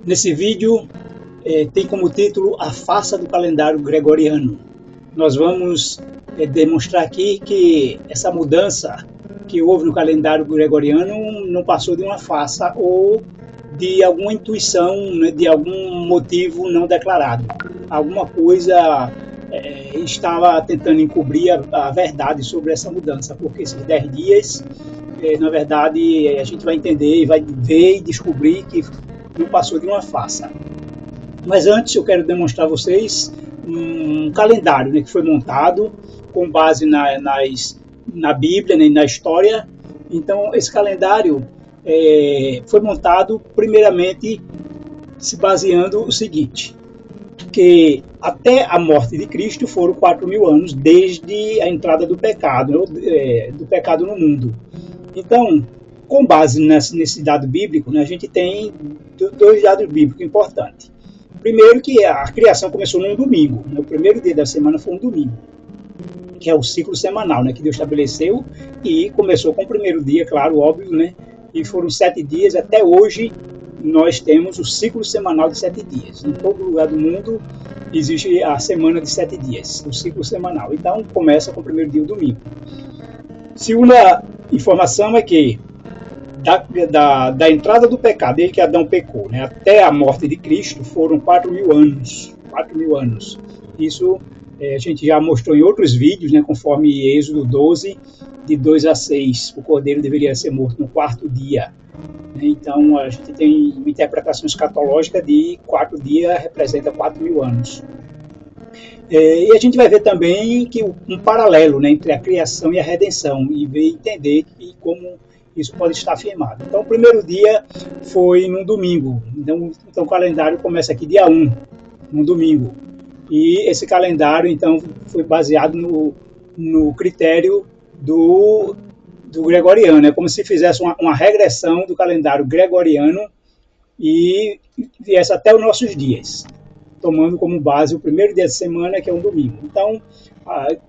Nesse vídeo tem como título A Farsa do Calendário Gregoriano. Nós vamos demonstrar aqui que essa mudança que houve no calendário gregoriano não passou de uma farsa ou de alguma intuição, né, de algum motivo não declarado. Alguma coisa estava tentando encobrir a verdade sobre essa mudança, porque esses 10 dias, na verdade, a gente vai entender e vai ver e descobrir que não passou de uma farsa. Mas antes eu quero demonstrar a vocês um calendário, né, que foi montado com base na Bíblia, né, na história. Então esse calendário foi montado primeiramente se baseando o seguinte, que até a morte de Cristo foram 4.000 anos desde a entrada do pecado no mundo. Então, com base nesse dado bíblico, né, a gente tem dois dados bíblicos importantes. Primeiro, que a criação começou num domingo, né, o primeiro dia da semana foi um domingo, que é o ciclo semanal, né, que Deus estabeleceu, e começou com o primeiro dia, claro, óbvio, né, e foram 7 dias. Até hoje nós temos o ciclo semanal de 7 dias. Em todo lugar do mundo existe a semana de 7 dias, o ciclo semanal. Então começa com o primeiro dia, o domingo. Segunda informação é que da entrada do pecado, desde que Adão pecou, né, até a morte de Cristo, foram 4.000 anos. 4.000 anos. Isso a gente já mostrou em outros vídeos, né, conforme Êxodo 12, de 2 a 6. O cordeiro deveria ser morto no 4º dia. Então a gente tem uma interpretação escatológica de 4 dias representa 4.000 anos. E a gente vai ver também que um paralelo, né, entre a criação e a redenção, e entender como isso pode estar afirmado. Então o primeiro dia foi num domingo, então o calendário começa aqui dia 1, num domingo. E esse calendário então foi baseado no critério do gregoriano. É como se fizesse uma regressão do calendário gregoriano e viesse até os nossos dias, tomando como base o primeiro dia de semana, que é um domingo. Então,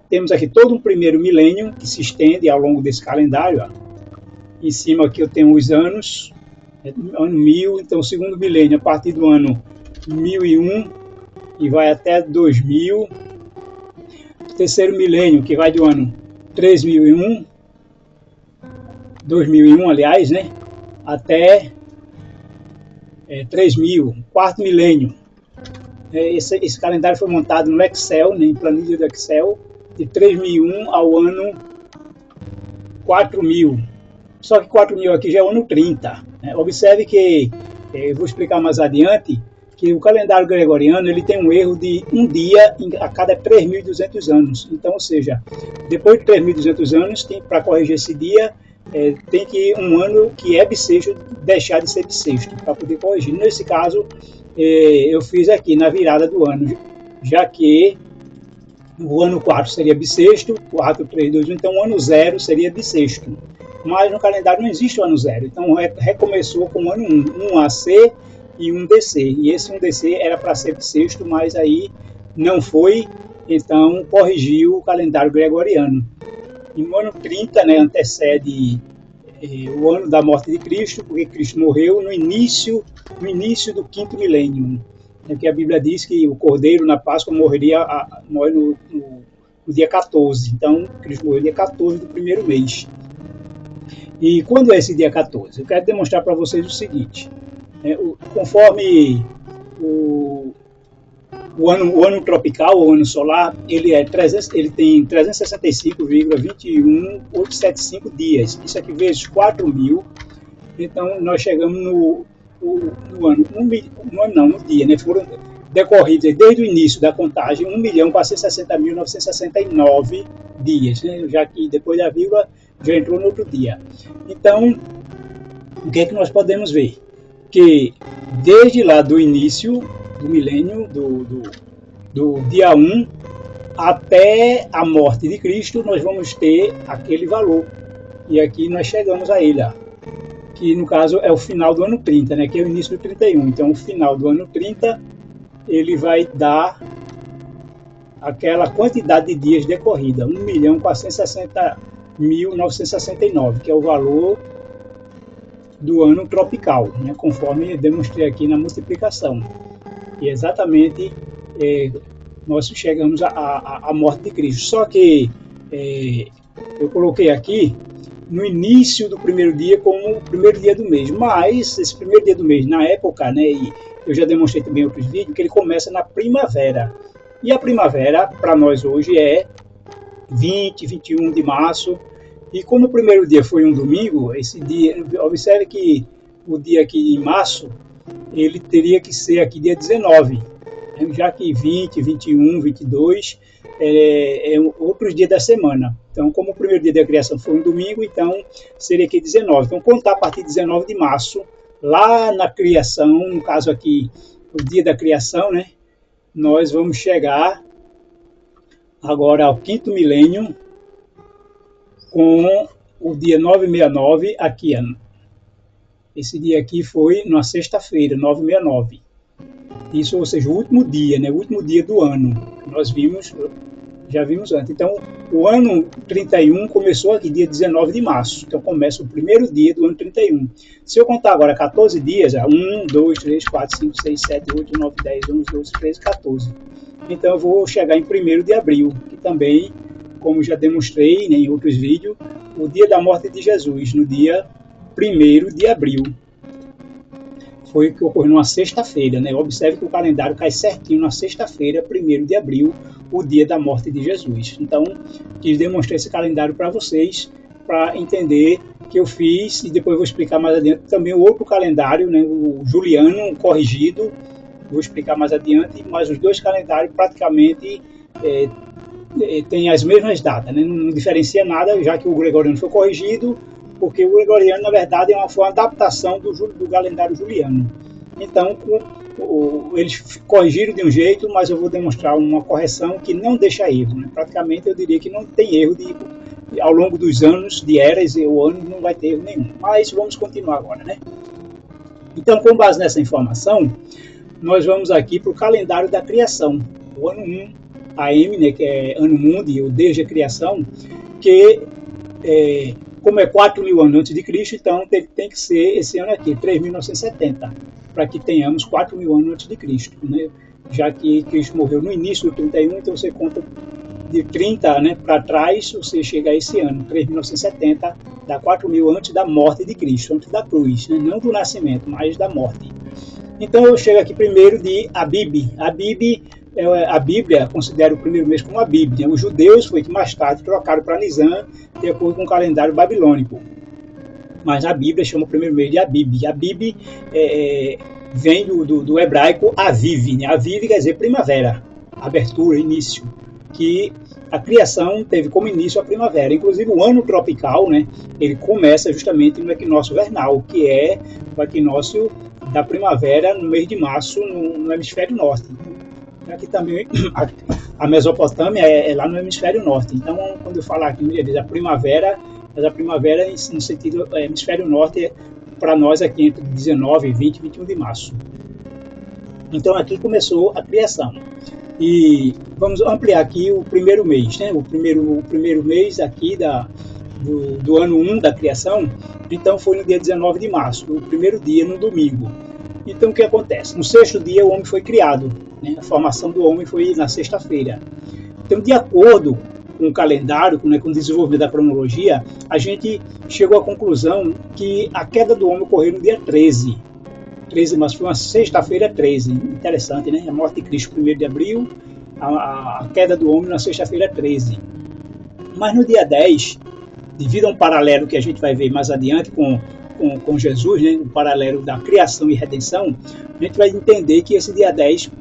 temos aqui todo um primeiro milênio que se estende ao longo desse calendário. Em cima aqui eu tenho os anos, ano 1000, então o segundo milênio a partir do ano 1001 e vai até 2000. O terceiro milênio, que vai do ano 3001, 2001, aliás, né, até 3000, quarto milênio. Esse calendário foi montado no Excel, né, em planilha do Excel, de 3001 ao ano 4000. Só que 4000 aqui já é o ano 30. Né? Observe que, eu vou explicar mais adiante, que o calendário gregoriano ele tem um erro de um dia a cada 3.200 anos. Então, ou seja, depois de 3.200 anos, para corrigir esse dia, tem que um ano que é bissexto deixar de ser bissexto, para poder corrigir. Nesse caso, eu fiz aqui na virada do ano, já que o ano 4 seria bissexto, 4, 3, 2, 1, então o ano 0 seria bissexto. Mas no calendário não existe o ano 0, então recomeçou com o ano 1, um AC e um DC. E esse 1DC era para ser bissexto, mas aí não foi, então corrigiu o calendário gregoriano. E no ano 30, né, antecede o ano da morte de Cristo, porque Cristo morreu no início do 5º milênio. Porque a Bíblia diz que o cordeiro na Páscoa morreria no dia 14. Então, Cristo morreu no dia 14 do primeiro mês. E quando é esse dia 14? Eu quero demonstrar para vocês o seguinte. Conforme o ano tropical, o ano solar, ele tem 365,21875 dias. Isso aqui vezes 4.000. Então, nós chegamos no dia, né? Foram decorridos desde o início da contagem 1.460.969 dias, né? Já que depois da vírgula já entrou no outro dia. Então, o que é que nós podemos ver? Que desde lá do início do milênio, do dia 1 até a morte de Cristo, nós vamos ter aquele valor. E aqui nós chegamos a ele, que no caso é o final do ano 30, né, que é o início do 31. Então, o final do ano 30, ele vai dar aquela quantidade de dias decorrida, 1.460.969, que é o valor do ano tropical, né, conforme eu demonstrei aqui na multiplicação. E exatamente nós chegamos à morte de Cristo. Só que eu coloquei aqui no início do primeiro dia como o primeiro dia do mês, mas esse primeiro dia do mês, na época, né, e eu já demonstrei também em outros vídeos, que ele começa na primavera. E a primavera, para nós hoje, é 20, 21 de março. E como o primeiro dia foi um domingo, esse dia, observe que o dia aqui em março, ele teria que ser aqui dia 19, já que 20, 21, 22 é outros dias da semana. Então, como o primeiro dia da criação foi um domingo, então seria aqui 19. Então, contar a partir de 19 de março, lá na criação, no caso aqui, o dia da criação, né? Nós vamos chegar agora ao 5º milênio com o dia 969 aqui. Esse dia aqui foi na sexta-feira, 969. Isso, ou seja, o último dia, né? O último dia do ano. Nós já vimos antes. Então, o ano 31 começou aqui, dia 19 de março. Então, começa o primeiro dia do ano 31. Se eu contar agora 14 dias, 1, 2, 3, 4, 5, 6, 7, 8, 9, 10, 11, 12, 13, 14. Então, eu vou chegar em 1º de abril, que também, como já demonstrei, né, em outros vídeos, o dia da morte de Jesus, no dia 1º de abril. Foi o que ocorreu numa sexta-feira, né? Observe que o calendário cai certinho na sexta-feira, 1º de abril, o dia da morte de Jesus. Então, quis demonstrar esse calendário para vocês, para entender que eu fiz, e depois vou explicar mais adiante também o outro calendário, né? O Juliano corrigido, vou explicar mais adiante, mas os dois calendários praticamente têm as mesmas datas, né? Não diferencia nada, já que o Gregoriano foi corrigido, porque o Gregoriano, na verdade, foi uma adaptação do calendário juliano. Então, eles corrigiram de um jeito, mas eu vou demonstrar uma correção que não deixa erro, né? Praticamente, eu diria que não tem erro ao longo dos anos, de eras e o ano, não vai ter erro nenhum. Mas vamos continuar agora, né? Então, com base nessa informação, nós vamos aqui para o calendário da criação, o ano 1 AM, né, que é ano mundi, ou desde a criação, que como é 4.000 anos antes de Cristo, então tem que ser esse ano aqui, 3.970, para que tenhamos 4.000 anos antes de Cristo, né? Já que Cristo morreu no início do 31, então você conta de 30, né, para trás, você chega a esse ano, 3.970, dá 4.000 antes da morte de Cristo, antes da cruz, né? Não do nascimento, mas da morte. Então eu chego aqui primeiro de Abib. Abib, a Bíblia considera o primeiro mês como Abib, né? Os judeus foi que mais tarde trocaram para Nisan, de acordo com o calendário babilônico. Mas a Bíblia chama o primeiro mês de Abib. Abib vem do hebraico Aviv, né? Aviv quer dizer primavera, abertura, início. Que a criação teve como início a primavera. Inclusive o ano tropical, né? Ele começa justamente no equinócio vernal, que é o equinócio da primavera no mês de março no hemisfério norte. Aqui também a Mesopotâmia é lá no hemisfério norte. Então, quando eu falar aqui a primavera, mas a primavera no sentido hemisfério norte para nós aqui entre 19, 20 e 21 de março. Então, aqui começou a criação. E vamos ampliar aqui o primeiro mês, né? O primeiro mês aqui do ano 1 da criação, então foi no dia 19 de março, o primeiro dia, no domingo. Então, o que acontece? No sexto dia, o homem foi criado, né? A formação do homem foi na sexta-feira. Então, de acordo com o calendário, com o desenvolvimento da cronologia, a gente chegou à conclusão que a queda do homem ocorreu no dia 13, mas foi uma sexta-feira 13. Interessante, né? A morte de Cristo, 1º de abril, a queda do homem na sexta-feira 13. Mas no dia 10, devido a um paralelo que a gente vai ver mais adiante com Jesus, né, o paralelo da criação e redenção, a gente vai entender que esse dia 10,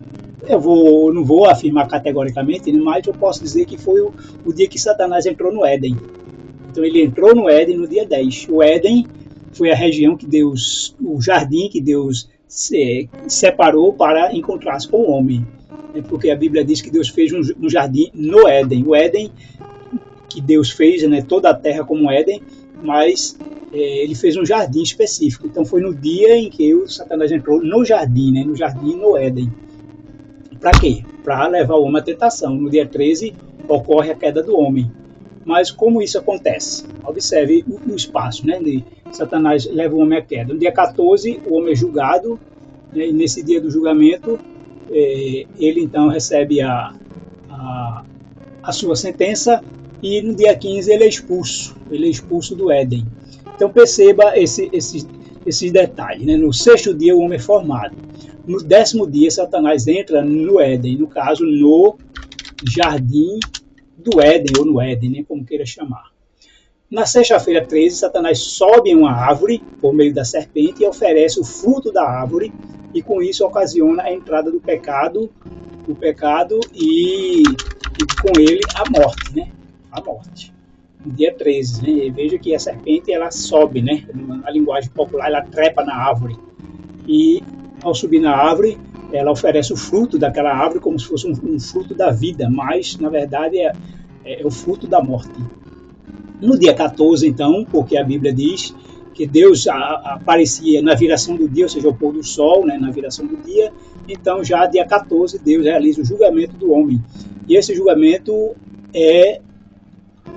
eu não vou afirmar categoricamente, mas eu posso dizer que foi o dia que Satanás entrou no Éden. Então ele entrou no Éden no dia 10. O Éden foi a região que Deus, o jardim que Deus separou para encontrar-se com o homem. Porque a Bíblia diz que Deus fez um jardim no Éden. O Éden que Deus fez, né, toda a terra como Éden, mas ele fez um jardim específico. Então foi no dia em que o Satanás entrou no jardim, né, no Éden. Para quê? Para levar o homem à tentação. No dia 13 ocorre a queda do homem. Mas como isso acontece? Observe o espaço, né? Satanás leva o homem à queda. No dia 14, o homem é julgado, né? E nesse dia do julgamento, ele então recebe a sua sentença, e no dia 15 ele é expulso do Éden. Então perceba esses detalhes, né? No sexto dia o homem é formado. No 10º dia Satanás entra no Éden, no caso no jardim do Éden, ou no Éden, né? Como queira chamar. Na sexta-feira 13, Satanás sobe em uma árvore por meio da serpente e oferece o fruto da árvore, e com isso ocasiona a entrada do pecado e com ele a morte, né? A morte. No dia 13, né? Veja que a serpente ela sobe, né? Na linguagem popular, ela trepa na árvore. E ao subir na árvore, ela oferece o fruto daquela árvore como se fosse um fruto da vida, mas na verdade é o fruto da morte. No dia 14, então, porque a Bíblia diz que Deus aparecia na viração do dia, ou seja, o pôr do sol, né, na viração do dia, então já dia 14 Deus realiza o julgamento do homem. E esse julgamento é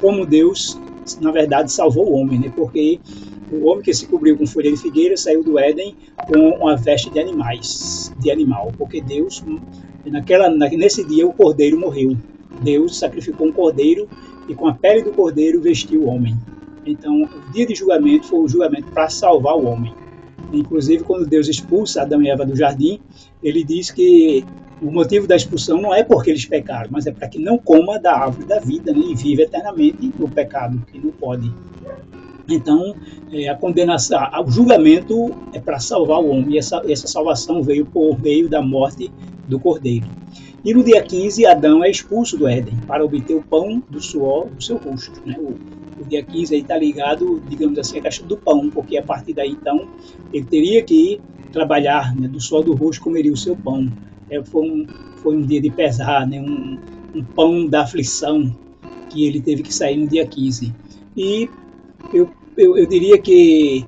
como Deus, na verdade, salvou o homem, né, porque o homem que se cobriu com folha de figueira saiu do Éden com uma veste de animal, porque Deus, nesse dia o cordeiro morreu. Deus sacrificou um cordeiro e com a pele do cordeiro vestiu o homem. Então, o dia de julgamento foi o julgamento para salvar o homem. Inclusive, quando Deus expulsa Adão e Eva do jardim, ele diz que o motivo da expulsão não é porque eles pecaram, mas é para que não coma da árvore da vida, né, e viva eternamente no pecado, que não pode. Então, a condenação, o julgamento é para salvar o homem, e essa salvação veio por meio da morte do cordeiro. E no dia 15, Adão é expulso do Éden para obter o pão do suor do seu rosto, né? O dia 15 está ligado, digamos assim, à questão do pão, porque a partir daí, então, ele teria que trabalhar, né, do suor do rosto, comeria o seu pão. Foi um dia de pesar, né, um pão da aflição que ele teve que sair no dia 15. E eu diria que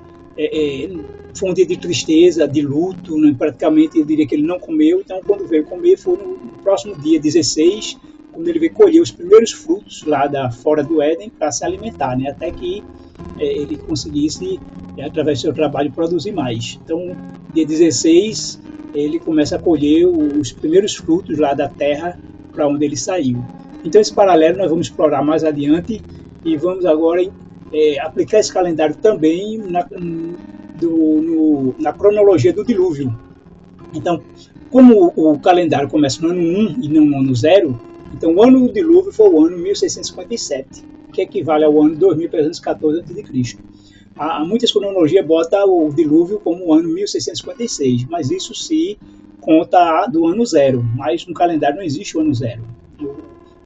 foi um dia de tristeza, de luto, né? Praticamente eu diria que ele não comeu, então quando veio comer foi no próximo dia 16, quando ele veio colher os primeiros frutos lá fora do Éden para se alimentar, né? Até que ele conseguisse, através do seu trabalho, produzir mais. Então, dia 16, ele começa a colher os primeiros frutos lá da terra para onde ele saiu. Então, esse paralelo nós vamos explorar mais adiante e vamos agora aplicar esse calendário também na cronologia do dilúvio. Então, como o calendário começa no ano 1 e não no ano 0, então o ano do dilúvio foi o ano 1657, que equivale ao ano 2314 a.C. Muitas cronologias botam o dilúvio como o ano 1656, mas isso se conta do ano 0, mas no calendário não existe o ano 0. O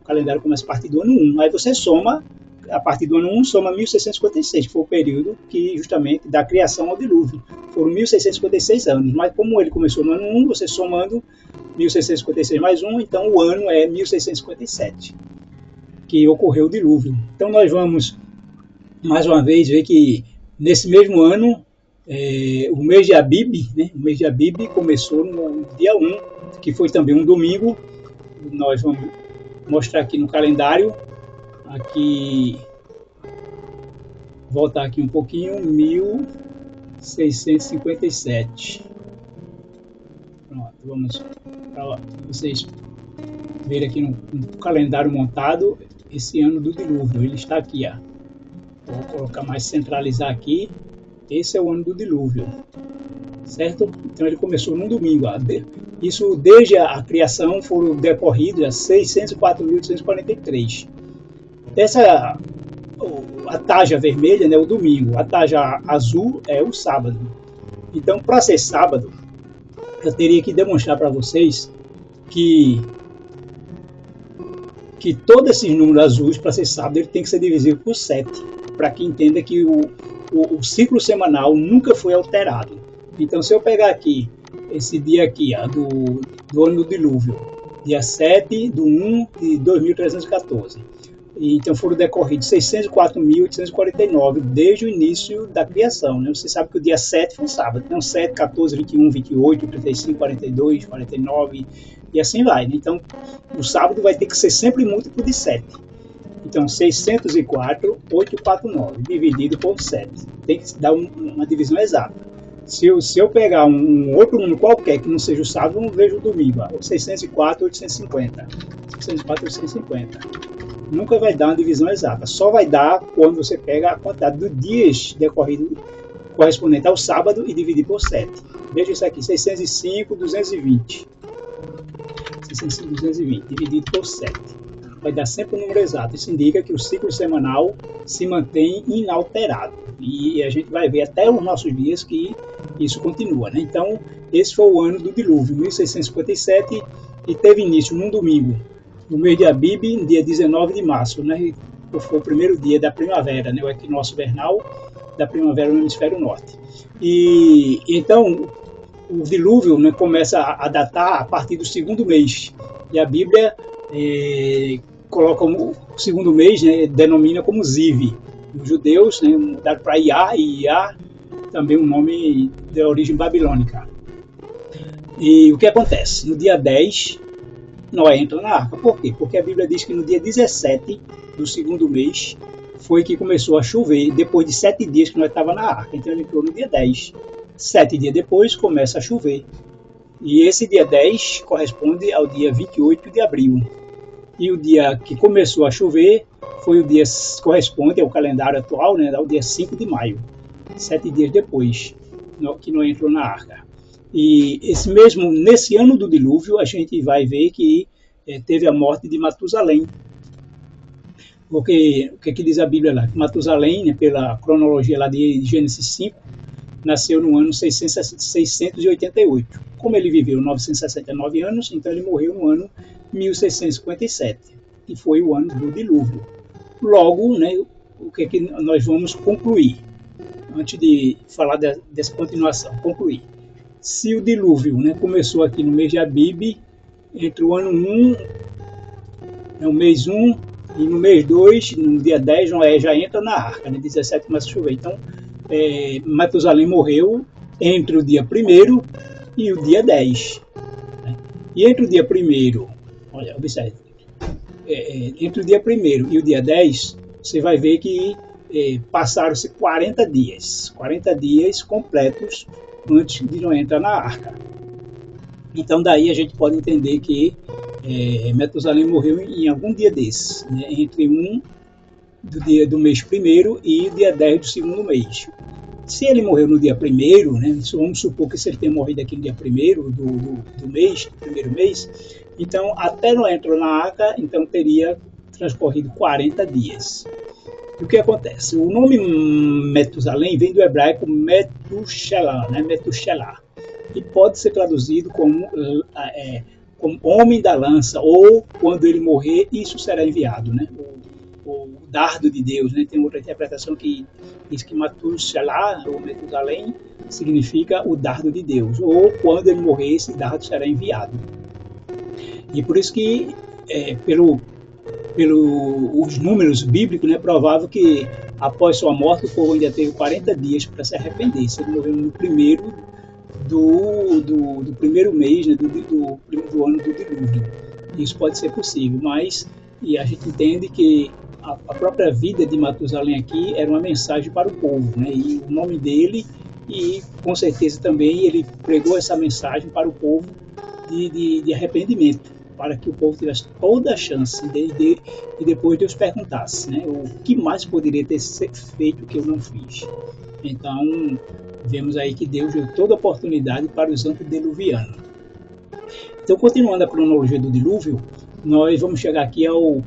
calendário começa a partir do ano 1, aí você soma, a partir do ano 1, soma 1656, que foi o período que justamente da criação ao dilúvio. Foram 1656 anos, mas como ele começou no ano 1, você somando 1656 mais 1, então o ano é 1657, que ocorreu o dilúvio. Então nós vamos, mais uma vez, ver que nesse mesmo ano, o mês de Abib, né, o mês de Abib começou no dia 1, que foi também um domingo. Nós vamos mostrar aqui no calendário, aqui, voltar aqui um pouquinho, 1657. Pronto, vamos para vocês verem aqui no calendário montado esse ano do dilúvio. Ele está aqui, ó. Vou colocar mais, centralizar aqui. Esse é o ano do dilúvio, certo? Então ele começou num domingo. Isso desde a criação foram decorridos a 604.843. A taja vermelha, né, o domingo, a taja azul é o sábado. Então, para ser sábado, eu teria que demonstrar para vocês que todos esses números azuis, para ser sábado, ele tem que ser divisível por 7, para que entenda que o ciclo semanal nunca foi alterado. Então, se eu pegar aqui, esse dia aqui, do ano do dilúvio, dia 7 de 1 de 2314, então foram decorridos 604.849 desde o início da criação, né? Você sabe que o dia 7 foi sábado, então 7, 14, 21, 28, 35, 42, 49 e assim vai, né? Então o sábado vai ter que ser sempre múltiplo de 7. Então, 604,849 dividido por 7. Tem que dar uma divisão exata. Se eu pegar um outro número qualquer que não seja o sábado, eu não vejo o domingo. 604,850. 604,850. Nunca vai dar uma divisão exata. Só vai dar quando você pega a quantidade de dias decorridos correspondente ao sábado e dividir por 7. Veja isso aqui, 605,220. 605,220 dividido por 7. Vai dar sempre o número exato. Isso indica que o ciclo semanal se mantém inalterado. E a gente vai ver até os nossos dias que isso continua, né? Então, esse foi o ano do dilúvio, 1657, e teve início num domingo, no mês de Abib, no dia 19 de março, né? Foi o primeiro dia da primavera, né? O equinócio vernal da primavera no hemisfério norte. E então, o dilúvio, né, começa a datar a partir do segundo mês. E a Bíblia coloca o segundo mês, né, denomina como Ziv. Os judeus, né, mudaram para Iá, e Iá também um nome de origem babilônica. E o que acontece? No dia 10, Noé entra na arca. Por quê? Porque a Bíblia diz que no dia 17 do segundo mês foi que começou a chover, depois de 7 dias que Noé estava na arca. Então ele entrou no dia 10. 7 dias depois começa a chover. E esse dia 10 corresponde ao dia 28 de abril. E o dia que começou a chover foi o dia corresponde ao calendário atual, né, ao dia 5 de maio. 7 dias depois que Noé entrou na arca. E nesse ano do dilúvio, a gente vai ver que teve a morte de Matusalém. Porque, o que diz a Bíblia lá? Matusalém, né, pela cronologia lá de Gênesis 5, nasceu no ano 688. Como ele viveu 969 anos, então ele morreu no ano 1657, que foi o ano do dilúvio. Logo, né, o que nós vamos concluir? Antes de falar dessa continuação, concluir. Se o dilúvio, né, começou aqui no mês de Abib, entre o ano 1, no mês 1, e no mês 2, no dia 10, Noé já entra na arca, né, 17 começa a chover. Então, Matusalém morreu entre o dia 1º e o dia 10. Né? E entre o dia 1º, olha, observe, entre o dia 1º e o dia 10, você vai ver que passaram-se 40 dias completos antes de Noé entrar na arca. Então daí a gente pode entender que Matusalém morreu em algum dia desses, né? Entre do mês 1º e o dia 10 do segundo mês. Se ele morreu no dia 1º, né, vamos supor que se ele tenha morrido aqui no dia 1º do primeiro mês, então até Noé entrou na arca, então teria transcorrido 40 dias. E o que acontece? O nome Metusalém vem do hebraico Metushelah, né, Metushelah, e pode ser traduzido como homem da lança, ou quando ele morrer, isso será enviado, né? O dardo de Deus, né? Tem outra interpretação que diz que Metushelah, ou Metusalém, significa o dardo de Deus, ou quando ele morrer, esse dardo será enviado. E por isso que, os números bíblicos, né, é provável que após sua morte o povo ainda teve 40 dias para se arrepender. Se ele morreu no primeiro do primeiro mês, né, do ano do dilúvio. Isso pode ser possível, mas a gente entende que a própria vida de Matusalém aqui era uma mensagem para o povo, né, e o nome dele, e com certeza também ele pregou essa mensagem para o povo de arrependimento, para que o povo tivesse toda a chance e depois Deus perguntasse, né, o que mais poderia ter feito que eu não fiz. Então, vemos aí que Deus deu toda a oportunidade para os antediluvianos. Então, continuando a cronologia do dilúvio, nós vamos chegar aqui ao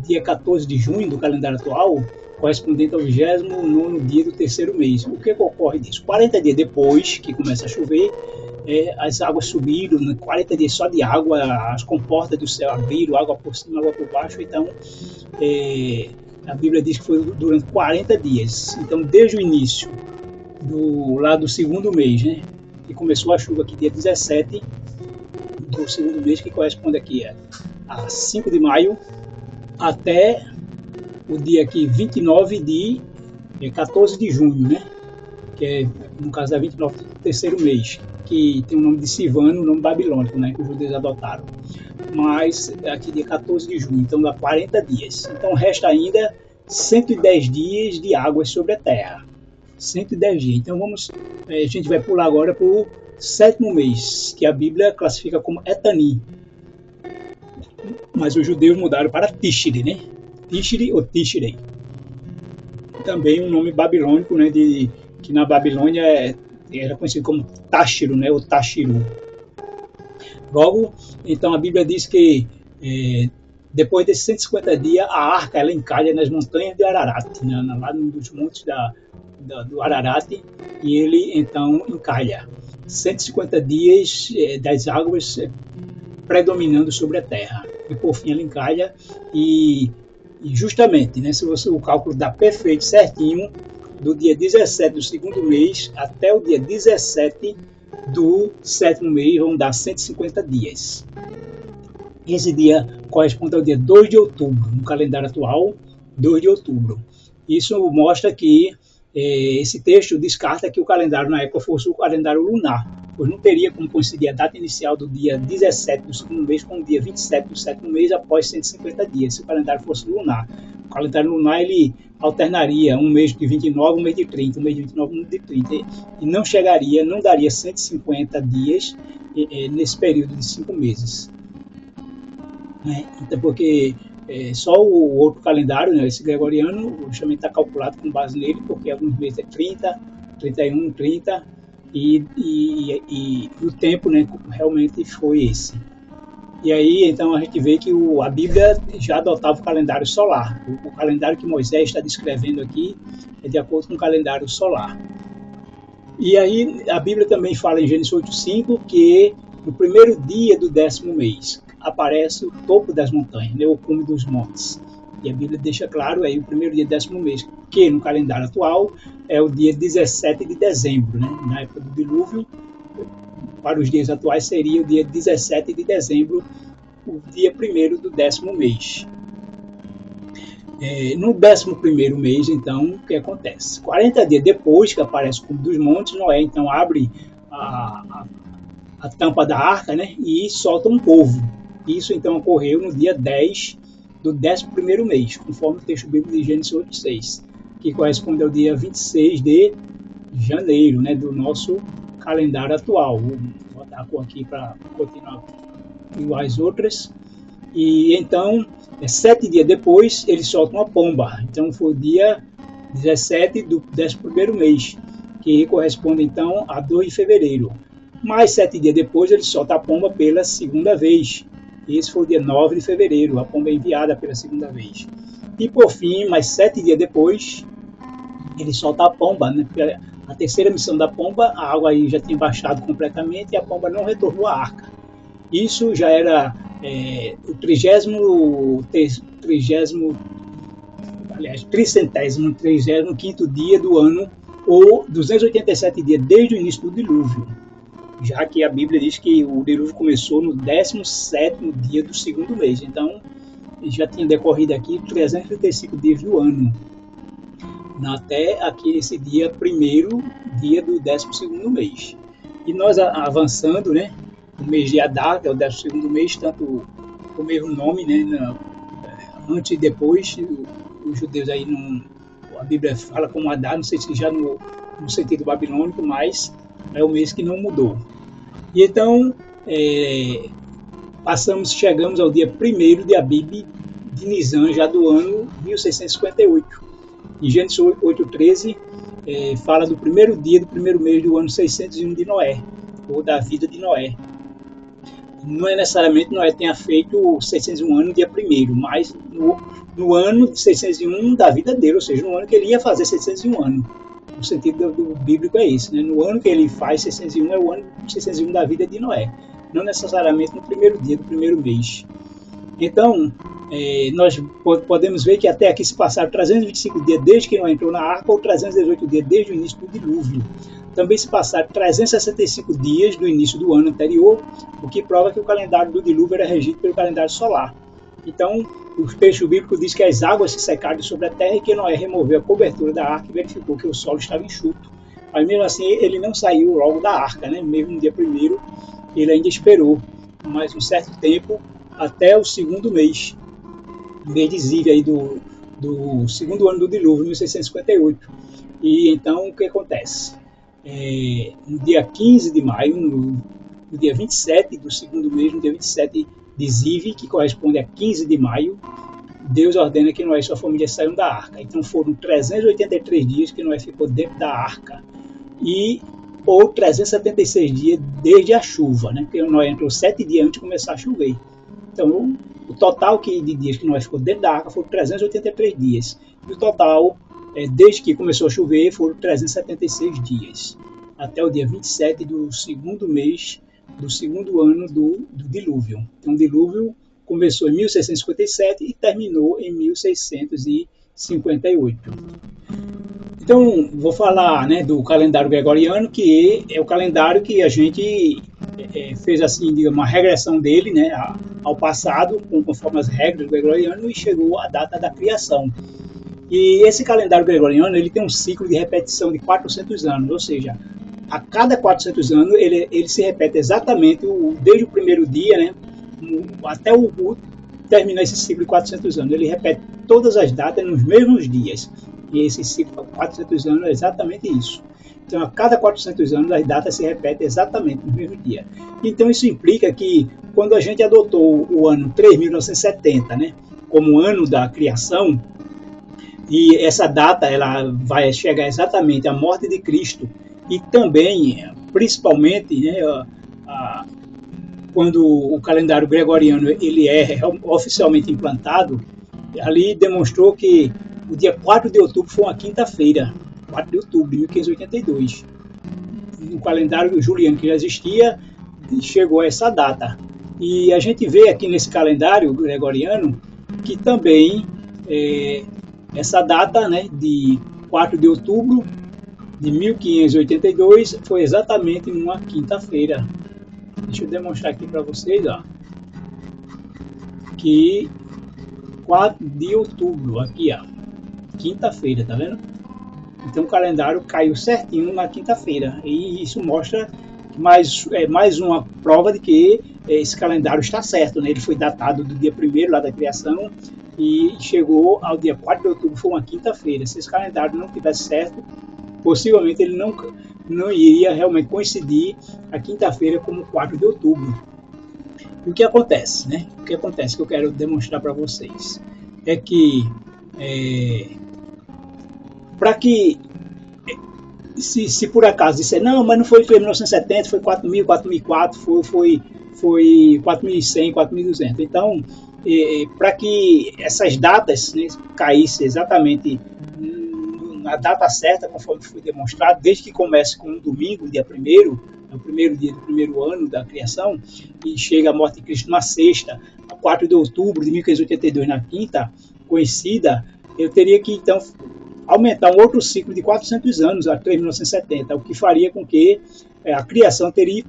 dia 14 de junho do calendário atual, correspondente ao 29º dia do terceiro mês. O que ocorre disso? 40 dias depois que começa a chover, as águas subiram, né? 40 dias só de água, as comportas do céu abriram, água por cima, água por baixo. Então, a Bíblia diz que foi durante 40 dias. Então, desde o início do segundo mês, né, que começou a chuva aqui dia 17 do segundo mês, que corresponde aqui a 5 de maio, até o dia aqui 29 de 14 de junho, né, que no caso é 29 terceiro mês, que tem o nome de Sivano, o nome babilônico, né, que os judeus adotaram. Mas aqui dia 14 de junho, então dá 40 dias. Então resta ainda 110 dias de águas sobre a terra. 110 dias. Então a gente vai pular agora para o sétimo mês, que a Bíblia classifica como Etani. Mas os judeus mudaram para Tishri, né? Tishri ou Tishrei. Também um nome babilônico, né? Que na Babilônia era conhecido como Táchiro, né? Ou Tashiru. Logo, então a Bíblia diz que depois desses 150 dias, a arca ela encalha nas montanhas de Ararat, né? Lá nos montes do Ararat, e ele então encalha. 150 dias das águas predominando sobre a terra. E por fim ela encalha e justamente, né, se o cálculo dá perfeito, certinho, do dia 17 do segundo mês até o dia 17 do sétimo mês vão dar 150 dias. Esse dia corresponde ao dia 2 de outubro, no calendário atual, 2 de outubro. Isso mostra que esse texto descarta que o calendário na época fosse o calendário lunar, pois não teria como coincidir a data inicial do dia 17 do segundo mês com o dia 27 do sétimo mês após 150 dias, se o calendário fosse lunar. O calendário lunar ele alternaria um mês de 29, um mês de 30, um mês de 29, um mês de 30, e não daria 150 dias nesse período de 5 meses. Então, porque só o outro calendário, né, esse gregoriano, justamente está calculado com base nele, porque alguns meses é 30, 31, 30, e o tempo, né, realmente foi esse. E aí, então, a gente vê que a Bíblia já adotava o calendário solar. O calendário que Moisés está descrevendo aqui é de acordo com o calendário solar. E aí, a Bíblia também fala em Gênesis 8:5 que no primeiro dia do 10º mês aparece o topo das montanhas, né, o cume dos montes. E a Bíblia deixa claro aí o primeiro dia do 10º mês, que no calendário atual é o dia 17 de dezembro, né, na época do dilúvio. Para os dias atuais seria o dia 17 de dezembro, o dia 1º do 10º mês. No 11º mês, então, o que acontece? 40 dias depois que aparece o cume dos montes, Noé então abre a tampa da arca, né, e solta um povo. Isso então ocorreu no dia 10 do 11º mês, conforme o texto bíblico de Gênesis 8:6, que corresponde ao dia 26 de janeiro, né, do nosso calendário atual. Vou botar a cor aqui para continuar igual às outras. E então, 7 dias depois, ele solta uma pomba. Então, foi o dia 17 do 11º mês, que corresponde então a 2 de fevereiro. Mais 7 dias depois, ele solta a pomba pela segunda vez. Esse foi o dia 9 de fevereiro, a pomba é enviada pela segunda vez. E por fim, mais 7 dias depois, ele solta a pomba, né? A terceira missão da pomba, a água aí já tinha baixado completamente e a pomba não retornou à arca. Isso já era o 335º dia do ano, ou 287 dias desde o início do dilúvio, já que a Bíblia diz que o dilúvio começou no 17º dia do segundo mês. Então, já tinha decorrido aqui 335 dias do ano, até aqui esse dia 1º dia do 12º mês. E nós avançando, né, o mês de Adar, que é o 12º mês, tanto o mesmo nome, né, antes e depois, os judeus aí a Bíblia fala como Adar, não sei se já no sentido babilônico, mas é o mês que não mudou. E então, chegamos ao dia 1º de Abib de Nisan, já do ano 1658. E Gênesis 8:13 fala do primeiro dia do primeiro mês do ano 601 de Noé, ou da vida de Noé. Não é necessariamente Noé tenha feito 601 anos no dia 1º, mas no ano de 601 da vida dele, ou seja, no ano que ele ia fazer 601 anos. O sentido do bíblico é esse, né? No ano que ele faz 601 é o ano 601 da vida de Noé, não necessariamente no primeiro dia do primeiro mês. Então, nós podemos ver que até aqui se passaram 325 dias desde que Noé entrou na arca, ou 318 dias desde o início do dilúvio. Também se passaram 365 dias do início do ano anterior, o que prova que o calendário do dilúvio era regido pelo calendário solar. Então, o texto bíblico diz que as águas se secaram sobre a terra e que Noé removeu a cobertura da arca e verificou que o solo estava enxuto. Mas mesmo assim ele não saiu logo da arca, né? Mesmo no dia 1º, ele ainda esperou mais um certo tempo até o segundo mês de Ziv aí do segundo ano do dilúvio, 1658. E então o que acontece? No dia 15 de maio, no dia 27 do segundo mês, no dia 27 de Ziv, que corresponde a 15 de maio, Deus ordena que Noé e sua família saiam da arca. Então foram 383 dias que Noé ficou dentro da arca. Ou 376 dias desde a chuva, né? Porque Noé entrou 7 dias antes de começar a chover. Então, o total de dias que Noé ficou dentro da arca foram 383 dias. E o total, desde que começou a chover, foram 376 dias. Até o dia 27 do segundo mês do segundo ano do dilúvio. Então, o dilúvio começou em 1657 e terminou em 1658. Então, vou falar, né, do calendário gregoriano, que é o calendário que a gente fez assim, digamos, uma regressão dele, né, ao passado, conforme as regras do gregoriano, e chegou à data da criação. E esse calendário gregoriano, ele tem um ciclo de repetição de 400 anos, ou seja, a cada 400 anos ele se repete exatamente desde o primeiro dia, né, até terminar esse ciclo de 400 anos. Ele repete todas as datas nos mesmos dias. E esse ciclo de 400 anos é exatamente isso. Então, a cada 400 anos, as datas se repetem exatamente no mesmo dia. Então, isso implica que, quando a gente adotou o ano 3.970, né, como ano da criação, e essa data ela vai chegar exatamente à morte de Cristo, e também, principalmente, né, quando o calendário gregoriano ele é oficialmente implantado, ali demonstrou que o dia 4 de outubro foi uma quinta-feira, 4 de outubro de 1582. No calendário juliano que já existia, chegou a essa data. E a gente vê aqui nesse calendário gregoriano que também essa data, né, de 4 de outubro de 1582 foi exatamente uma quinta-feira. Deixa eu demonstrar aqui para vocês, ó, que 4 de outubro, aqui, ó, quinta-feira, tá vendo? Então o calendário caiu certinho na quinta-feira, e isso mostra mais uma prova de que esse calendário está certo, né? Ele foi datado do dia 1º lá da criação e chegou ao dia 4 de outubro, foi uma quinta-feira. Se esse calendário não tivesse certo, possivelmente ele não iria realmente coincidir a quinta-feira como 4 de outubro. E o que acontece, né? O que acontece que eu quero demonstrar para vocês é que para que se por acaso disser, não, mas não foi 1970, foi 4.000, 4.004, foi 4.100, 4.200. Então, para que essas datas, né, caíssem exatamente na data certa, conforme foi demonstrado, desde que comece com um domingo, dia 1º, o primeiro dia do primeiro ano da criação, e chega a morte de Cristo na sexta, a 4 de outubro de 1582 na quinta, coincida, eu teria que, então, aumentar um outro ciclo de 400 anos, a 3.970, o que faria com que a criação teria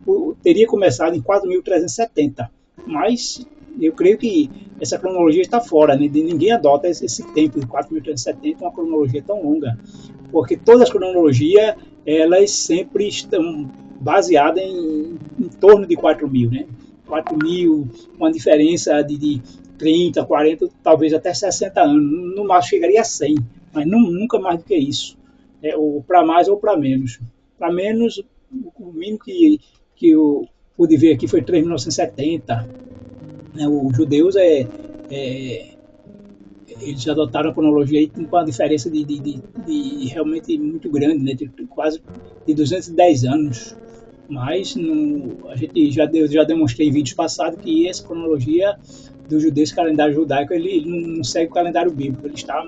começado em 4.370. Mas eu creio que essa cronologia está fora, né? Ninguém adota esse tempo de 4.370, uma cronologia tão longa, porque todas as cronologias, elas sempre estão baseadas em torno de 4.000, né? 4.000, uma diferença de 30, 40, talvez até 60 anos, no máximo chegaria a 100, mas nunca mais do que isso, ou para mais ou para menos. Para menos, o mínimo que eu pude ver aqui foi 3.970. Os judeus eles adotaram a cronologia aí com uma diferença de realmente muito grande, né? De quase de 210 anos. Mas a gente já demonstrei em vídeos passados que essa cronologia dos judeus, esse calendário judaico, ele não segue o calendário bíblico, ele está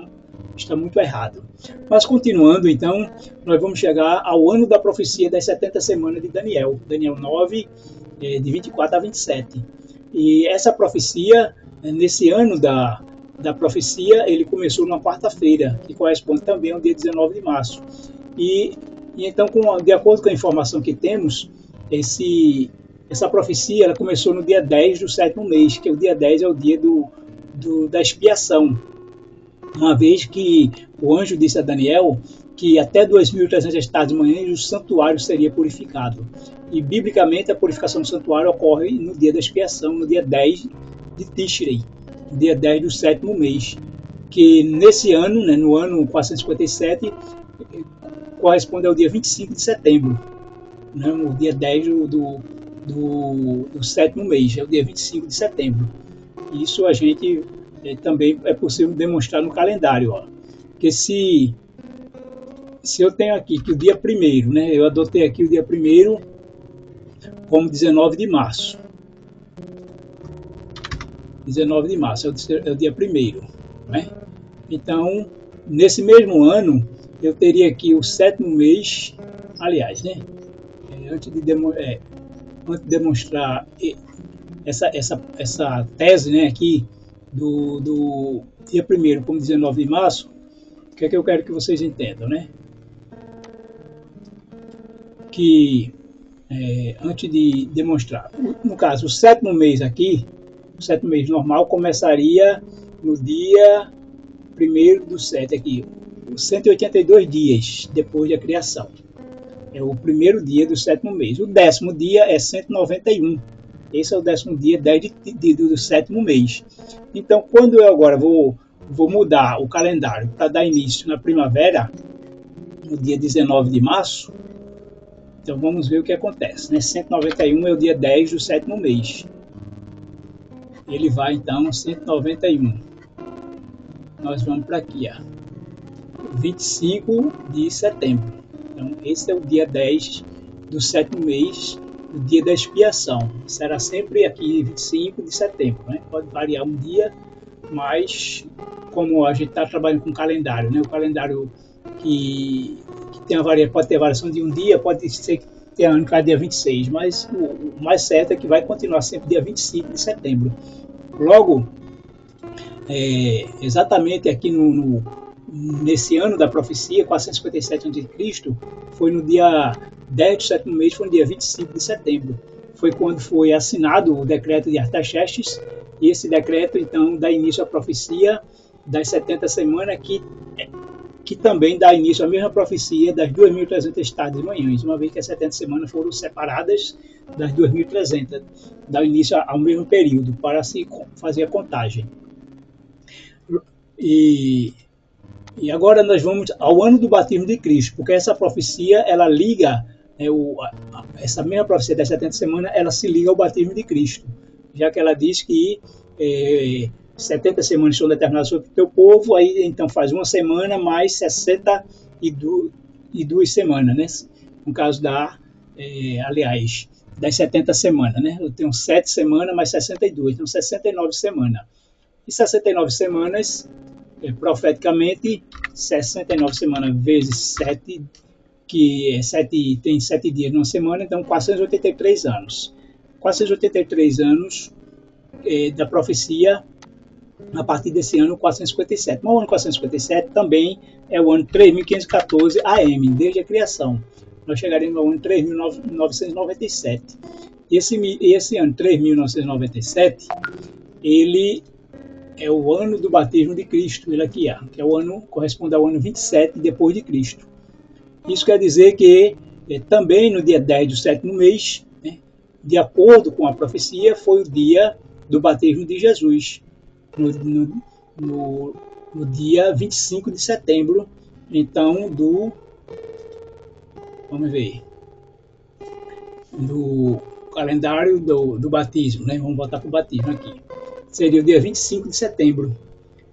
muito errado. Mas continuando, então, nós vamos chegar ao ano da profecia das 70 semanas de Daniel 9, de 24 a 27. E essa profecia, nesse ano da profecia, ele começou numa quarta-feira, que corresponde também ao dia 19 de março. E então, de acordo com a informação que temos, essa profecia ela começou no dia 10 do 7º mês, que o dia 10 é o dia da expiação. Uma vez que o anjo disse a Daniel que até 2.300 estados de manhã o santuário seria purificado. E, biblicamente, a purificação do santuário ocorre no dia da expiação, no dia 10 de Tishrei, no dia 10 do 7º mês, que nesse ano, né, no ano 457, corresponde ao dia 25 de setembro, né, o dia 10 do 7º mês, é o dia 25 de setembro. Isso a gente também é possível demonstrar no calendário, ó. Porque se eu tenho aqui que o dia 1º, né, eu adotei aqui o dia 1º como 19 de março. 19 de março é o dia 1º, né? Então, nesse mesmo ano, eu teria aqui o 7º mês, aliás, né? Antes de demonstrar essa tese, né, aqui do dia 1º como 19 de março, o que é que eu quero que vocês entendam, né? Que antes de demonstrar, no caso, o 7º mês aqui, o 7º mês normal começaria no dia 1º do 7 aqui, 182 dias depois da criação. É o 1º dia do 7º mês. O 10º dia é 191. Esse é o 10º dia 10 do 7º mês. Então, quando eu agora vou mudar o calendário para dar início na primavera, no dia 19 de março, então vamos ver o que acontece, né? 191 é o dia 10 do 7º mês. Ele vai, então, 191. Nós vamos para aqui, ó. 25 de setembro. Então, esse é o dia 10 do 7º mês, o dia da expiação. Será sempre aqui 25 de setembro, né? Pode variar um dia, mas como a gente está trabalhando com calendário, né? O calendário que tem pode ter variação de um dia, pode ser que tenha ano cada dia 26, mas o mais certo é que vai continuar sempre dia 25 de setembro. Logo, exatamente aqui nesse ano da profecia, 457 a.C., foi no dia 10 do 7º mês, foi no dia 25 de setembro. Foi quando foi assinado o decreto de Artaxerxes, e esse decreto, então, dá início à profecia das 70 semanas, que também dá início à mesma profecia das 2.300 estados de manhãs, uma vez que as 70 semanas foram separadas das 2.300, dá início ao mesmo período, para se fazer a contagem. E agora nós vamos ao ano do batismo de Cristo, porque essa profecia, ela liga, essa mesma profecia das 70 semanas, ela se liga ao batismo de Cristo, já que ela diz que 70 semanas são determinadas sobre o teu povo, aí então faz uma semana mais 62 semanas, né? No caso aliás, das 70 semanas, né? Eu tenho 7 semanas mais 62, então 69 semanas. E 69 semanas, profeticamente, 69 semanas vezes 7, que tem 7 dias numa semana, então 483 anos. 483 anos da profecia a partir desse ano 457. Mas o ano 457 também é o ano 3.514 AM, desde a criação. Nós chegaremos ao ano 3.997. Esse ano 3.997, ele é o ano do batismo de Cristo, ele aqui, que é o ano, corresponde ao ano 27 depois de Cristo. Isso quer dizer que também no dia 10 do 7º mês, né, de acordo com a profecia, foi o dia do batismo de Jesus, no dia 25 de setembro, então, vamos ver, do calendário do batismo, né? Vamos voltar para o batismo aqui. Seria o dia 25 de setembro.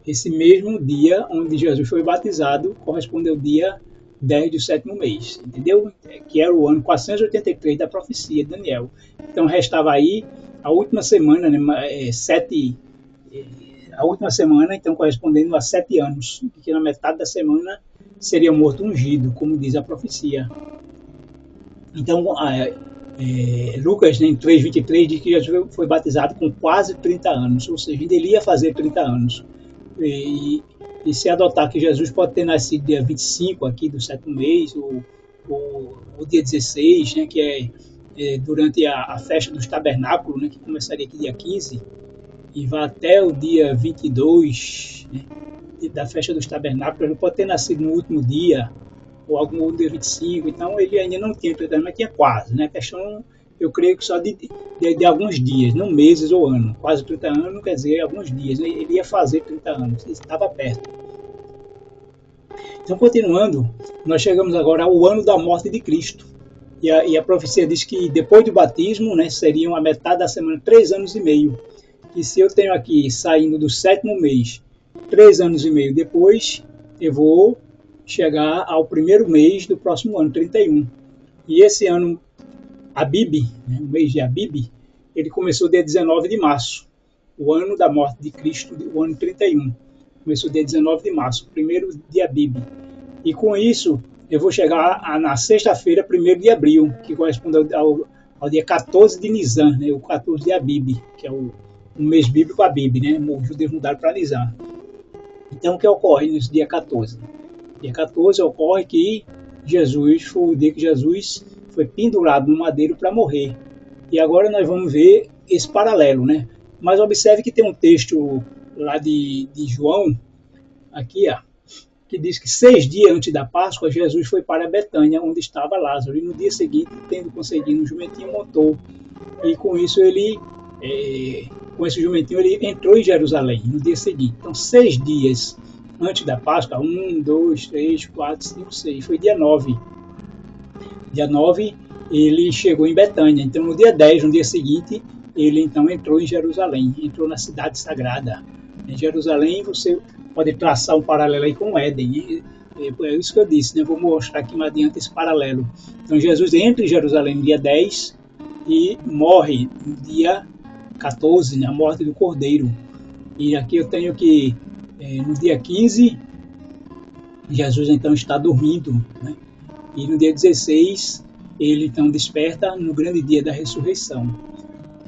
Esse mesmo dia onde Jesus foi batizado corresponde ao dia 10 do 7º mês, entendeu? Que era o ano 483 da profecia de Daniel. Então restava aí a última semana, né? A última semana, então, correspondendo a 7 anos, que na metade da semana seria morto ungido, como diz a profecia. Então, Lucas, né, em 3:23, diz que Jesus foi batizado com quase 30 anos, ou seja, ele ia fazer 30 anos. E se adotar que Jesus pode ter nascido dia 25 aqui do 7º mês, ou dia 16, né, que é durante a festa dos tabernáculos, né, que começaria aqui dia 15, e vai até o dia 22, né, da festa dos tabernáculos. Ele pode ter nascido no último dia, ou algum dia 25, então ele ainda não tinha 30 anos, mas tinha quase, né? A questão, eu creio que só de alguns dias, não meses ou ano. Quase 30 anos, quer dizer, alguns dias, né? Ele ia fazer 30 anos, ele estava perto. Então, continuando, nós chegamos agora ao ano da morte de Cristo. E a profecia diz que depois do batismo, né, seriam a metade da semana, 3 anos e meio. E se eu tenho aqui, saindo do 7º mês, 3 anos e meio depois, eu vou chegar ao 1º mês do próximo ano, 31. E esse ano, Abib, né, o mês de Abib, ele começou dia 19 de março, o ano da morte de Cristo, o ano 31. Começou dia 19 de março, o primeiro de Abib. E com isso, eu vou chegar na sexta-feira, 1º de abril, que corresponde ao dia 14 de Nisan, né, o 14 de Abib, que é o mês bíblico Abib, né? Os judeus mudaram para Nisan. Então, o que ocorre nesse dia 14? Dia 14 ocorre que foi o dia que Jesus foi pendurado no madeiro para morrer. E agora nós vamos ver esse paralelo, né? Mas observe que tem um texto lá de João, aqui, ó, que diz que 6 dias antes da Páscoa, Jesus foi para Betânia, onde estava Lázaro. E no dia seguinte, tendo conseguido um jumentinho, montou. E com isso com esse jumentinho, ele entrou em Jerusalém no dia seguinte. Então, 6 dias antes da Páscoa, 1, 2, 3, 4, 5, 6, foi dia 9. Dia 9, ele chegou em Betânia. Então, no dia 10, no dia seguinte, ele então entrou em Jerusalém, entrou na cidade sagrada. Em Jerusalém, você pode traçar um paralelo aí com Éden. É isso que eu disse, né? Vou mostrar aqui mais adiante esse paralelo. Então, Jesus entra em Jerusalém no dia 10 e morre no dia 14, né? A morte do Cordeiro. E aqui eu tenho que, no dia 15, Jesus então está dormindo, né? E no dia 16, ele então desperta no grande dia da ressurreição.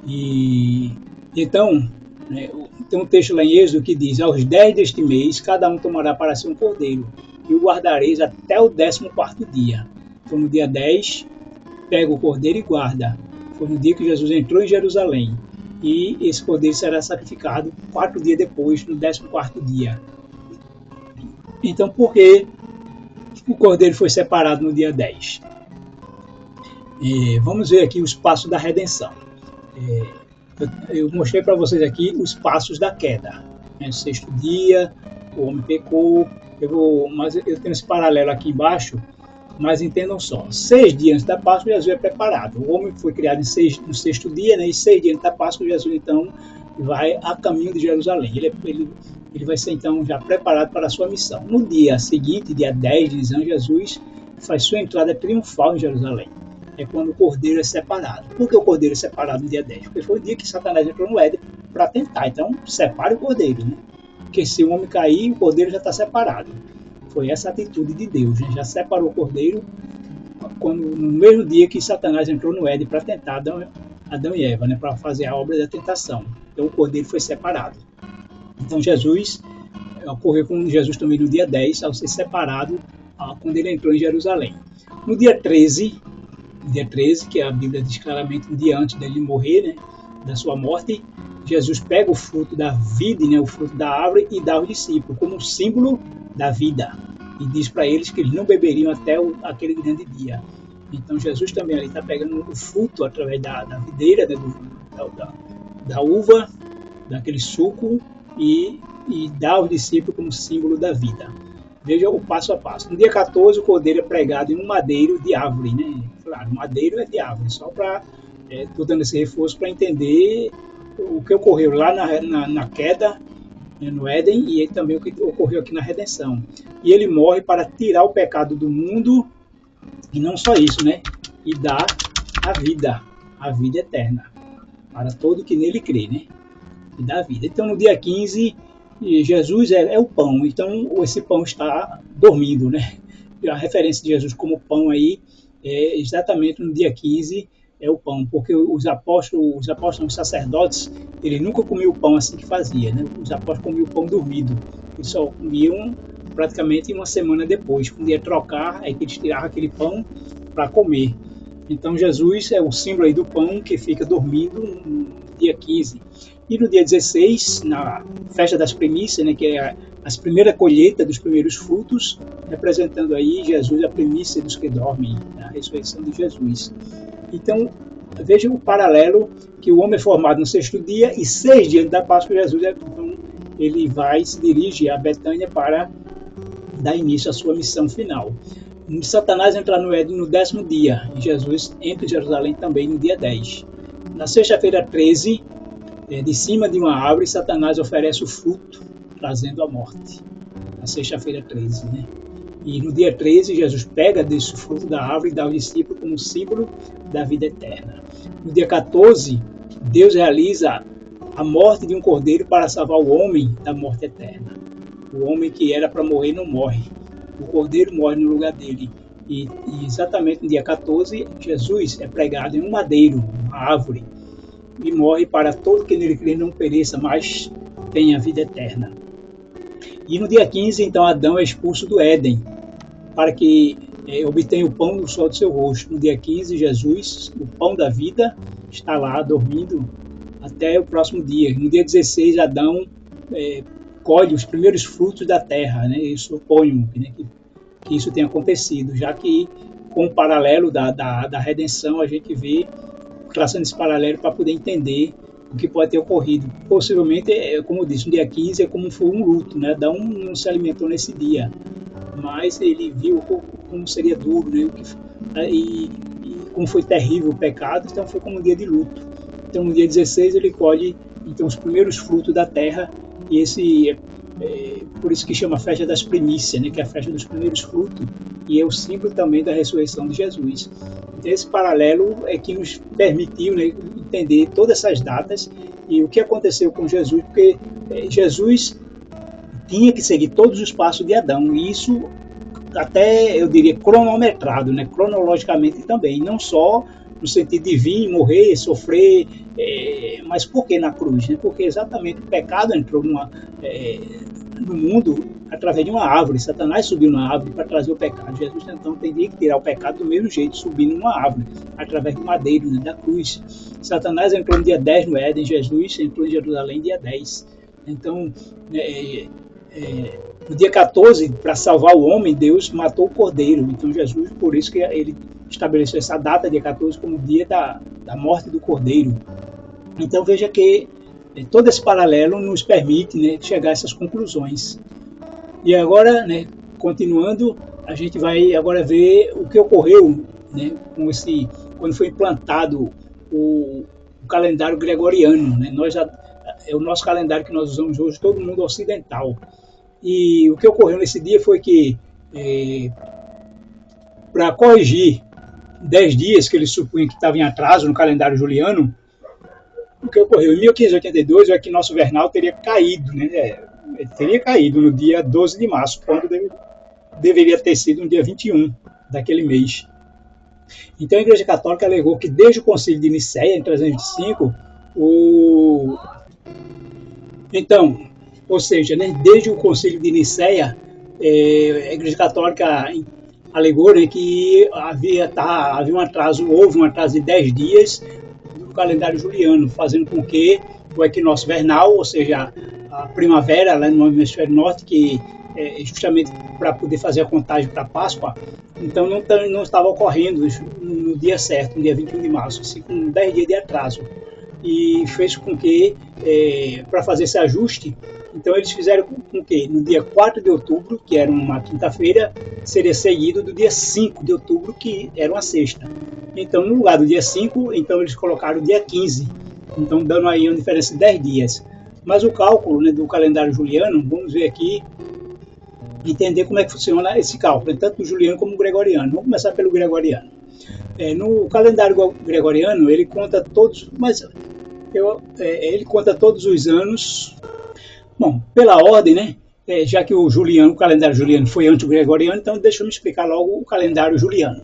E então, né, tem um texto lá em Êxodo que diz: aos 10 deste mês, cada um tomará para si um cordeiro, e o guardareis até o 14º dia. Então, no dia 10, pega o cordeiro e guarda. Foi no dia que Jesus entrou em Jerusalém. E esse cordeiro será sacrificado 4 dias depois, no 14º dia. Então, por que o cordeiro foi separado no dia 10? Vamos ver aqui os passos da redenção. Eu mostrei para vocês aqui os passos da queda. No 6º dia, o homem pecou. Mas eu tenho esse paralelo aqui embaixo, mas entendam só. 6 dias antes da Páscoa, Jesus é preparado. O homem foi criado no 6º dia, né? E 6 dias antes da Páscoa, Jesus então vai a caminho de Jerusalém. Ele vai ser então já preparado para a sua missão. No dia seguinte, dia 10 de Nisan, Jesus faz sua entrada triunfal em Jerusalém. É quando o cordeiro é separado. Por que o cordeiro é separado no dia 10? Porque foi o dia que Satanás entrou no Éden para tentar. Então, separe o cordeiro, né? Porque se o homem cair, o cordeiro já está separado. Foi essa atitude de Deus, né? Já separou o cordeiro no mesmo dia que Satanás entrou no Éden para tentar Adão e Eva, né? Para fazer a obra da tentação. Então, o cordeiro foi separado. Então, ocorreu com Jesus também no dia 10, ao ser separado, quando ele entrou em Jerusalém. No dia 13, que a Bíblia diz claramente um dia antes dele morrer, né, da sua morte, Jesus pega o fruto da vide, né, o fruto da árvore, e dá aos discípulos como um símbolo da vida. E diz para eles que eles não beberiam até aquele grande dia. Então Jesus também ali está pegando o fruto através da videira, né, da uva, daquele suco, e dá aos discípulos como símbolo da vida. Veja o passo a passo. No dia 14, o cordeiro é pregado em um madeiro de árvore, né? Claro, madeiro é de árvore, só para... Estou dando esse reforço para entender o que ocorreu lá na queda, né, no Éden, e também o que ocorreu aqui na redenção. E ele morre para tirar o pecado do mundo, e não só isso, né? E dar a vida eterna, para todo que nele crê, né? E dá a vida. Então, no dia 15... E Jesus é o pão, então esse pão está dormindo, né? A referência de Jesus como pão aí é exatamente no dia 15 é o pão, porque os apóstolos, os sacerdotes, eles nunca comiam o pão assim que fazia, né? Os apóstolos comiam o pão dormido, eles só comiam praticamente uma semana depois, quando ia trocar, aí que eles tiravam aquele pão para comer. Então Jesus é o símbolo aí do pão que fica dormindo no dia 15. E no dia 16, na festa das primícias, né, que é a primeira colheita dos primeiros frutos, representando aí Jesus, a primícia dos que dormem, a ressurreição de Jesus. Então, veja o paralelo que o homem é formado no sexto dia e 6 dias da Páscoa, Jesus então, ele se dirige a Betânia para dar início à sua missão final. Satanás entra no Éden no 10º dia, e Jesus entra em Jerusalém também no dia 10. Na sexta-feira 13, de cima de uma árvore, Satanás oferece o fruto, trazendo a morte. Na sexta-feira 13, né? E no dia 13, Jesus pega desse fruto da árvore e dá ao discípulo como símbolo da vida eterna. No dia 14, Deus realiza a morte de um cordeiro para salvar o homem da morte eterna. O homem que era para morrer não morre. O cordeiro morre no lugar dele. E exatamente no dia 14, Jesus é pregado em um madeiro, uma árvore, e morre para todo que nele crê não pereça, mas tenha vida eterna. E no dia 15, então, Adão é expulso do Éden, para que obtenha o pão do sol do seu rosto. No dia 15, Jesus, o pão da vida, está lá dormindo até o próximo dia. No dia 16, Adão colhe os primeiros frutos da terra, né? Eu suponho, né, que isso tenha acontecido, já que com o paralelo da redenção a gente vê, traçando esse paralelo para poder entender o que pode ter ocorrido. Possivelmente, como eu disse, no dia 15 é como foi um luto, né? Adão não se alimentou nesse dia, mas ele viu como seria duro, né? E como foi terrível o pecado, então foi como um dia de luto. Então no dia 16 ele colhe então, os primeiros frutos da terra, e esse por isso que chama a festa das primícias, né? Que é a festa dos primeiros frutos, e é o símbolo também da ressurreição de Jesus. Então, esse paralelo é que nos permitiu, né, entender todas essas datas e o que aconteceu com Jesus, porque Jesus tinha que seguir todos os passos de Adão, e isso até, eu diria, cronometrado, né, cronologicamente também, não só no sentido de vir, morrer, sofrer, mas por que na cruz? Né? Porque exatamente o pecado entrou no mundo através de uma árvore. Satanás subiu na árvore para trazer o pecado. Jesus então teria que tirar o pecado do mesmo jeito, subindo numa árvore, através do madeiro, né, da cruz. Satanás entrou no dia 10 no Éden, Jesus entrou em Jerusalém dia 10. Então, no dia 14, para salvar o homem, Deus matou o cordeiro. Então Jesus, por isso que ele estabeleceu essa data, dia 14, como o dia da morte do cordeiro. Então veja que todo esse paralelo nos permite, né, chegar a essas conclusões. E agora, né, continuando, a gente vai agora ver o que ocorreu, né, quando foi implantado o calendário gregoriano. Né? É o nosso calendário que nós usamos hoje, todo mundo ocidental. E o que ocorreu nesse dia foi que, para corrigir 10 dias que eles supunham que estavam em atraso no calendário juliano, o que ocorreu? Em 1582, o equinócio vernal teria caído, né? Ele teria caído no dia 12 de março, quando deveria ter sido no dia 21 daquele mês. Então a Igreja Católica alegou que desde o Concílio de Nicéia, em 325, ou seja, né, desde o Concílio de Nicéia, a Igreja Católica alegou, né, que houve um atraso de 10 dias do calendário juliano, fazendo com que o equinócio vernal, ou seja, a primavera lá no hemisfério norte, que justamente para poder fazer a contagem para a Páscoa, então não estava ocorrendo no dia certo, no dia 21 de março, assim, com 10 dias de atraso. E fez com que, para fazer esse ajuste, então eles fizeram com que no dia 4 de outubro, que era uma quinta-feira, seria seguido do dia 5 de outubro, que era uma sexta. Então, no lugar do dia 5, então eles colocaram o dia 15, então dando aí uma diferença de 10 dias. Mas o cálculo, né, do calendário juliano, vamos ver aqui, entender como é que funciona esse cálculo, tanto do juliano como do gregoriano. Vamos começar pelo gregoriano. No calendário gregoriano, ele conta todos, ele conta todos os anos, bom, pela ordem, né? Já que o calendário juliano foi antes do gregoriano, então deixa eu me explicar logo o calendário juliano.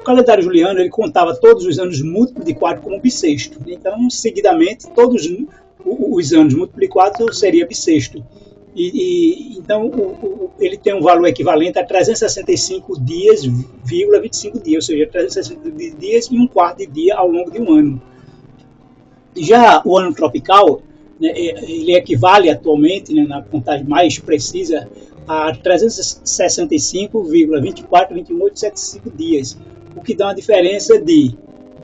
O calendário juliano, ele contava todos os anos múltiplos de 4 como bissexto. Então, seguidamente, todos os anos múltiplos de 4 seria bissexto. Então ele tem um valor equivalente a 365 dias, 25 dias, ou seja, 365 dias e um quarto de dia ao longo de um ano. Já o ano tropical, né, ele equivale atualmente, né, na contagem mais precisa, a 365,24,2875 dias, o que dá uma diferença de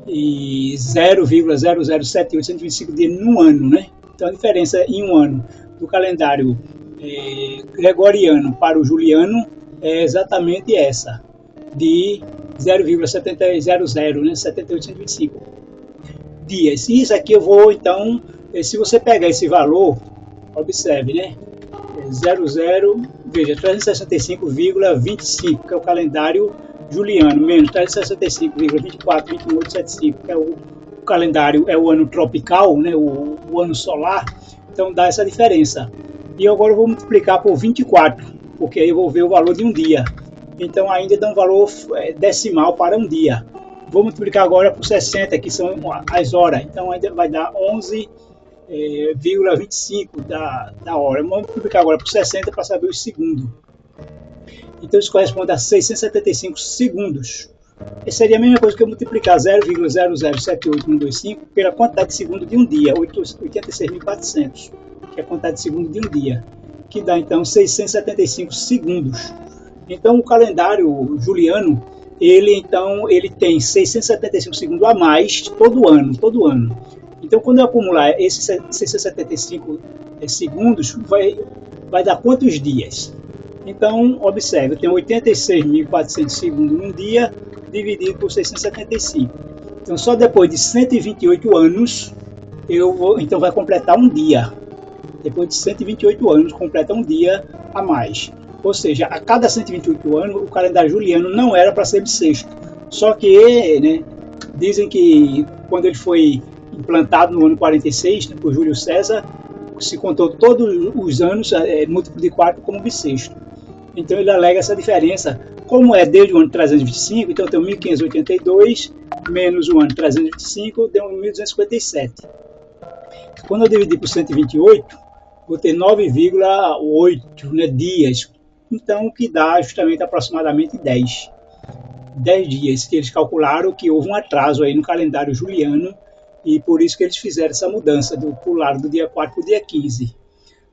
0,00725 dias num ano, né? Então a diferença em um ano do calendário gregoriano para o juliano é exatamente essa, de 0,700, né, 7825 dias. E isso aqui eu vou, então, se você pegar esse valor, observe, né? 00, veja, 365,25, que é o calendário juliano, menos 365,24,2875, que é o calendário, é o ano tropical, né? O ano solar. Então dá essa diferença. E agora eu vou multiplicar por 24, porque aí eu vou ver o valor de um dia. Então ainda dá um valor decimal para um dia. Vou multiplicar agora por 60, que são as horas. Então ainda vai dar 11,25 da hora. Vamos multiplicar agora por 60 para saber os segundos. Então isso corresponde a 675 segundos. Essa seria a mesma coisa que eu multiplicar 0,0078125 pela quantidade de segundo de um dia, 86.400, que é a quantidade de segundo de um dia, que dá então 675 segundos. Então o calendário juliano, ele tem 675 segundos a mais todo ano. Então quando eu acumular esses 675 segundos, vai dar quantos dias? Então observe, eu tenho 86.400 segundos num dia, dividido por 675. Então só depois de 128 anos, então vai completar um dia. Depois de 128 anos, completa um dia a mais. Ou seja, a cada 128 anos, o calendário juliano não era para ser bissexto. Só que, né, dizem que quando ele foi implantado no ano 46, né, por Júlio César, se contou todos os anos múltiplo de 4 como bissexto. Então ele alega essa diferença. Como é desde o ano 325, então eu tenho 1582 menos o ano 325, deu 1257. Quando eu dividir por 128, vou ter 9,8, né, dias. Então, o que dá justamente aproximadamente 10 dias, que eles calcularam que houve um atraso aí no calendário juliano, e por isso que eles fizeram essa mudança, pularam do dia 4 para o dia 15.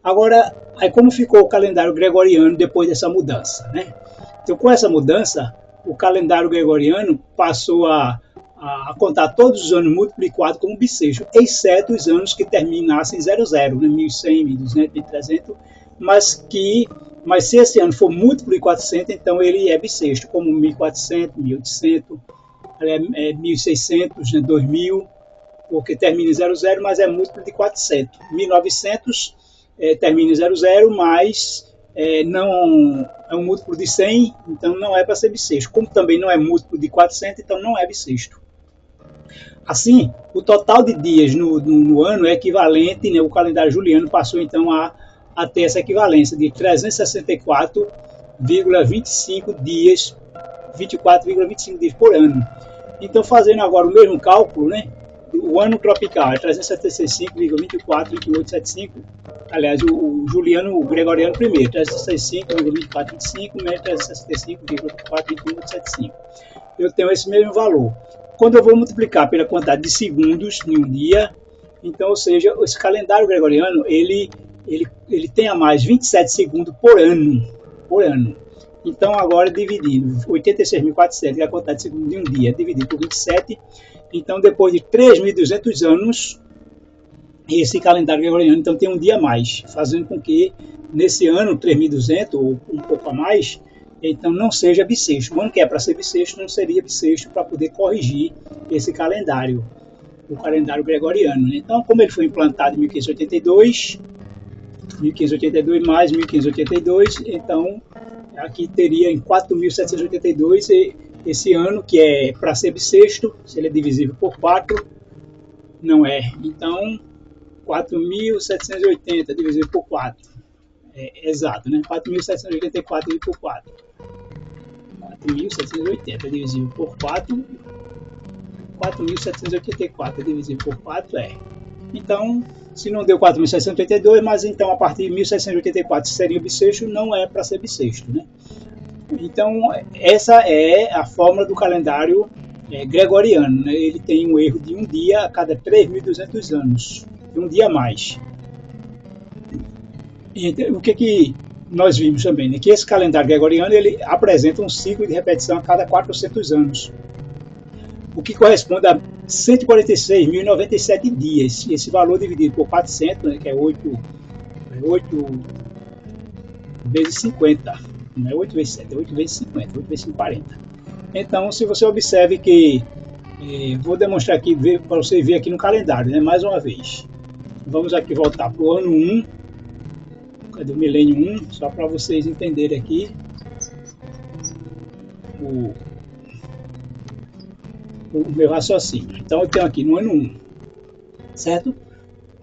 Agora, aí como ficou o calendário gregoriano depois dessa mudança, né? Então, com essa mudança, o calendário gregoriano passou a contar todos os anos múltiplo de 4 como bissexto, exceto os anos que terminassem em 00, né? 1100, 1200, 1300, mas se esse ano for múltiplo de 400, então ele é bissexto, como 1400, 1800, 1600, né? 2000, porque termina em 00, mas é múltiplo de 400. 1900 termina em 00, mas não é um múltiplo de 100, então não é para ser bissexto. Como também não é múltiplo de 400, então não é bissexto. Assim, o total de dias no ano é equivalente, né, o calendário juliano passou então a ter essa equivalência de 364,25 dias, 24,25 dias por ano. Então, fazendo agora o mesmo cálculo, né, o ano tropical é 365,24,2875. Aliás, o juliano, o gregoriano primeiro, 365,24,25 menos 365,24,2875. Eu tenho esse mesmo valor. Quando eu vou multiplicar pela quantidade de segundos em um dia, então, ou seja, esse calendário gregoriano, ele tem a mais 27 segundos por ano. Então, agora dividindo 86.400, que é a quantidade de segundos de um dia, dividido por 27, então, depois de 3.200 anos, esse calendário gregoriano então tem um dia a mais, fazendo com que nesse ano 3.200 ou um pouco a mais, então não seja bissexto. O ano que é para ser bissexto não seria bissexto, para poder corrigir esse calendário, o calendário gregoriano. Então, como ele foi implantado em 1582 mais 1582, então aqui teria em 4.782 esse ano, que é para ser bissexto, se ele é divisível por 4, não é. Então, 4.780 divisível por 4. Exato, né? 4.784 dividido por 4. 4.780 divisível por 4. 4.784 divisível por 4 é Então, se não deu 4.682, mas então a partir de 1.684 seria bissexto, não é para ser bissexto, né? Então, essa é a fórmula do calendário gregoriano, né? Ele tem um erro de um dia a cada 3.200 anos, um dia a mais. E o que nós vimos também, né? Que esse calendário gregoriano ele apresenta um ciclo de repetição a cada 400 anos, o que corresponde a 146.097 dias. E esse valor dividido por 400, né, que é 8 vezes 50, não é 8 vezes 7, é 8 vezes 50, 8 vezes 40. Então, se você observe que, vou demonstrar aqui para você ver aqui no calendário, né, mais uma vez. Vamos aqui voltar para o ano 1, cadê o milênio 1, só para vocês entenderem aqui o meu raciocínio. Então, eu tenho aqui no ano 1, certo?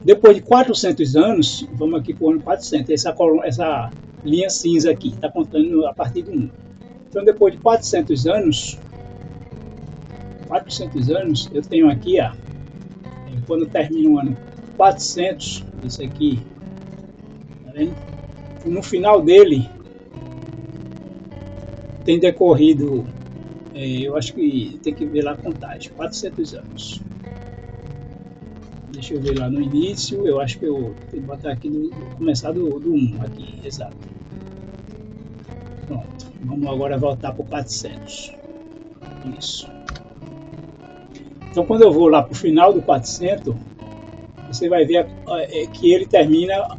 Depois de 400 anos, vamos aqui para o ano 400, essa linha cinza aqui, está contando a partir do 1. Então, depois de 400 anos, eu tenho aqui, quando termina o ano 400, isso aqui, tá vendo? No final dele, tem decorrido, eu acho que tem que ver lá a contagem, 400 anos. Deixa eu ver lá no início, eu acho que eu tenho que botar aqui, começar do 1 aqui, exato. Pronto, vamos agora voltar para o 400. Isso. Então, quando eu vou lá para o final do 400, você vai ver que ele termina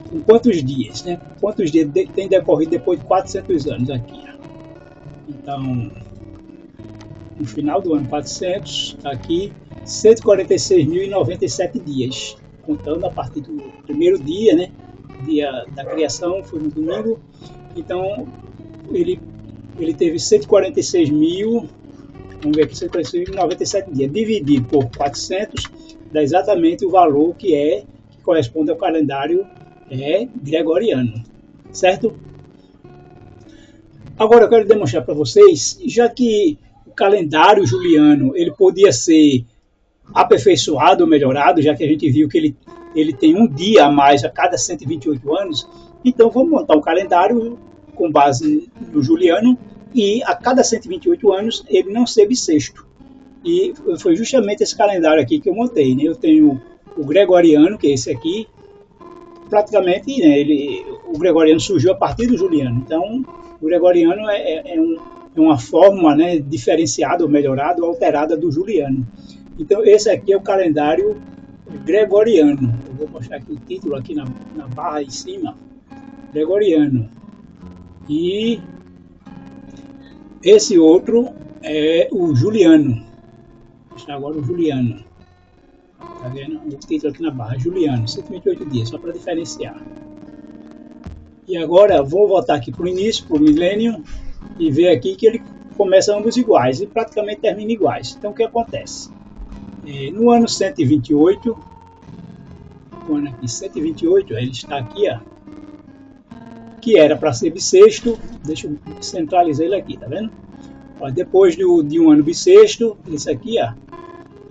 com quantos dias, né? Quantos dias tem decorrido depois de 400 anos aqui. Então, no final do ano 400, está aqui 146.097 dias, contando a partir do primeiro dia, né? Dia da criação, foi no domingo. Então, ele teve 146.000, vamos ver aqui, 146.097 dias, dividido por 400, dá exatamente o valor que corresponde ao calendário gregoriano, certo? Agora eu quero demonstrar para vocês, já que o calendário juliano ele podia ser aperfeiçoado ou melhorado, já que a gente viu que ele tem um dia a mais a cada 128 anos, então vamos montar um calendário com base no juliano e a cada 128 anos ele não ser bissexto. E foi justamente esse calendário aqui que eu montei, né? Eu tenho o gregoriano, que é esse aqui, praticamente, né, o gregoriano surgiu a partir do juliano. Então, o gregoriano é uma forma, né, diferenciada, ou melhorada, ou alterada do juliano. Então, esse aqui é o calendário gregoriano. Eu vou mostrar aqui o título aqui na barra em cima. Gregoriano. E esse outro é o juliano. Vou mostrar agora o juliano. Tá vendo? O título aqui na barra, Juliano, 128 dias, só para diferenciar. E agora vou voltar aqui para o início, para o milênio, e ver aqui que ele começa ambos iguais e praticamente termina iguais. Então o que acontece? No ano 128, o ano aqui 128, ele está aqui, que era para ser bissexto. Deixa eu centralizar ele aqui, tá vendo? Depois de um ano bissexto, esse aqui,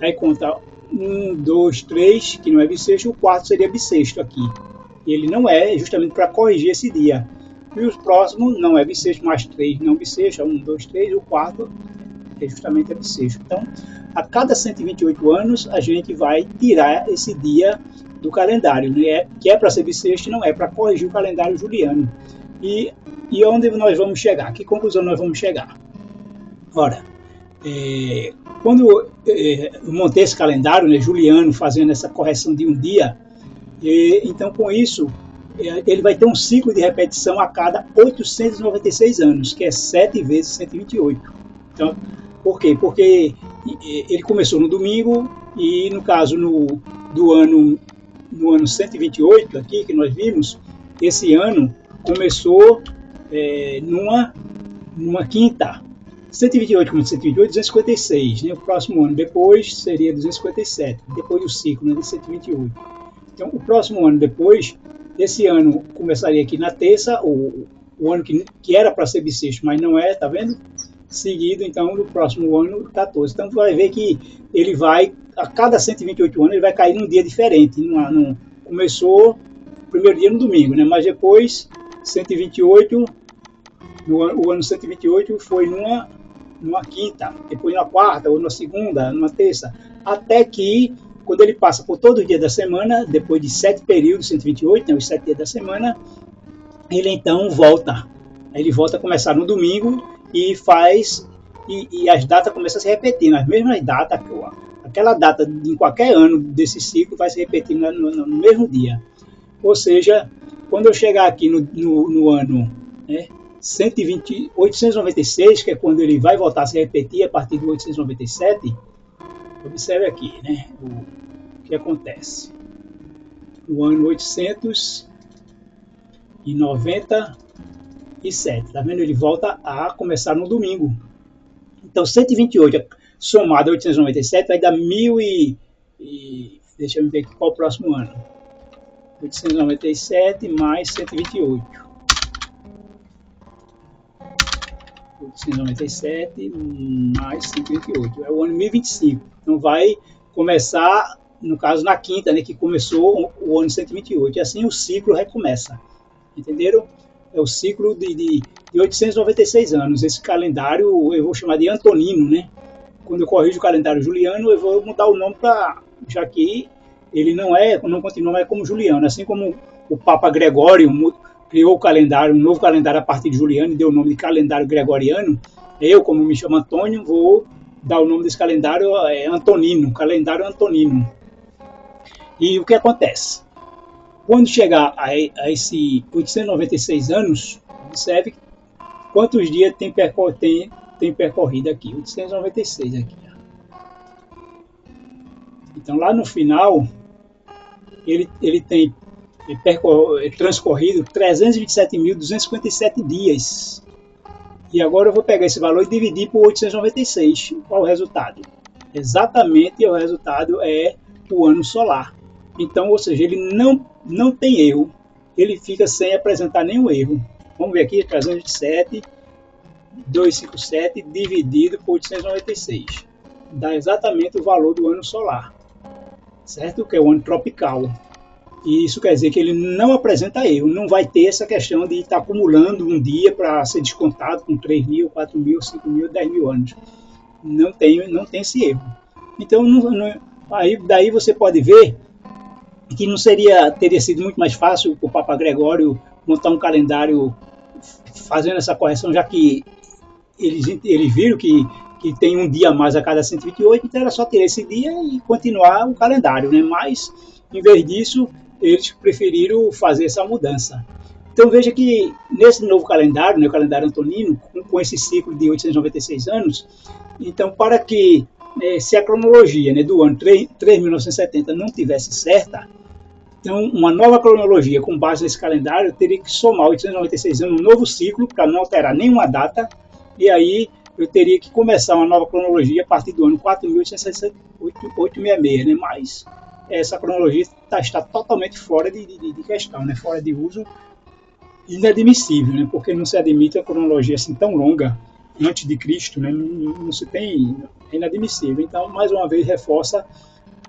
aí conta 1, 2, 3, que não é bissexto, o quarto seria bissexto aqui. Ele não é, justamente para corrigir esse dia. E os próximos não é bissexto, mais 3 não bissexto, 1, 2, 3, o quarto é justamente bissexto. Então, a cada 128 anos, a gente vai tirar esse dia do calendário, né? Que é para ser bissexto, não é para corrigir o calendário juliano. E onde nós vamos chegar? Que conclusão nós vamos chegar? Ora, quando eu montei esse calendário, né, juliano, fazendo essa correção de um dia, então com isso ele vai ter um ciclo de repetição a cada 896 anos, que é 7 vezes 128. Então, por quê? Porque ele começou no domingo e, no caso, no ano 128, aqui que nós vimos, esse ano começou numa quinta. 128 com 128, 256, né? O próximo ano depois seria 257, depois do ciclo, né, de 128. Então, o próximo ano depois, esse ano começaria aqui na terça, o ano que era para ser bissexto, mas não é, tá vendo? seguido, então, no próximo ano, 14. Então, vai ver que ele vai, a cada 128 anos, ele vai cair num dia diferente. Começou o primeiro dia no domingo, né? Mas depois, 128, o ano 128 foi numa quinta, depois na quarta, ou na segunda, numa terça, até que, quando ele passa por todo o dia da semana, depois de 7 períodos, 128, né, os 7 dias da semana, ele então volta. Ele volta a começar no domingo e as datas começam a se repetir, nas mesmas datas, aquela data em qualquer ano desse ciclo vai se repetir no mesmo dia. Ou seja, quando eu chegar aqui no ano, né, 896, que é quando ele vai voltar a se repetir a partir do 897, observe aqui, né, o que acontece. No ano 897, tá vendo? Ele volta a começar no domingo. Então, 128 somado a 897 vai dar 1000 deixa eu ver aqui qual o próximo ano. 897 mais 128. 897 mais 128. É o ano 1025. Então, vai começar, no caso, na quinta, né, que começou o ano 128. E assim o ciclo recomeça. Entenderam? É o ciclo de 896 anos. Esse calendário eu vou chamar de antonino, né? Quando eu corrijo o calendário juliano, eu vou mudar o nome para, já que ele não continua mais como Juliano. Assim como o Papa Gregório criou o calendário, um novo calendário a partir de Juliano e deu o nome de calendário gregoriano, eu, como me chamo Antônio, vou dar o nome desse calendário Antonino, calendário Antonino. E o que acontece? Quando chegar a esse 896 anos, observe quantos dias tem percorrido aqui. 896 aqui. Então, lá no final, ele tem transcorrido 327.257 dias. E agora eu vou pegar esse valor e dividir por 896. Qual o resultado? Exatamente, o resultado é o ano solar. Então, ou seja, ele não tem erro. Ele fica sem apresentar nenhum erro. Vamos ver aqui, 327.257 dividido por 896. Dá exatamente o valor do ano solar. Certo? Que é o ano tropical. E isso quer dizer que ele não apresenta erro, não vai ter essa questão de estar acumulando um dia para ser descontado com 3.000, 4.000, 5.000, 10.000 anos. Não tem esse erro. Então, daí você pode ver que teria sido muito mais fácil para o Papa Gregório montar um calendário fazendo essa correção, já que eles viram que tem um dia a mais a cada 128, então era só ter esse dia e continuar o calendário, né? Mas, em vez disso, eles preferiram fazer essa mudança. Então veja que nesse novo calendário, né, o calendário antonino, com esse ciclo de 896 anos, então para que se a cronologia, né, do ano 3.970 não tivesse certa, então uma nova cronologia com base nesse calendário teria que somar 896 anos, um novo ciclo, para não alterar nenhuma data, e aí eu teria que começar uma nova cronologia a partir do ano 4.866, né? Mas essa cronologia está totalmente fora de questão, né? Fora de uso, inadmissível, né? Porque não se admite a cronologia assim tão longa antes de Cristo, né? Não se tem, é inadmissível. Então, mais uma vez, reforça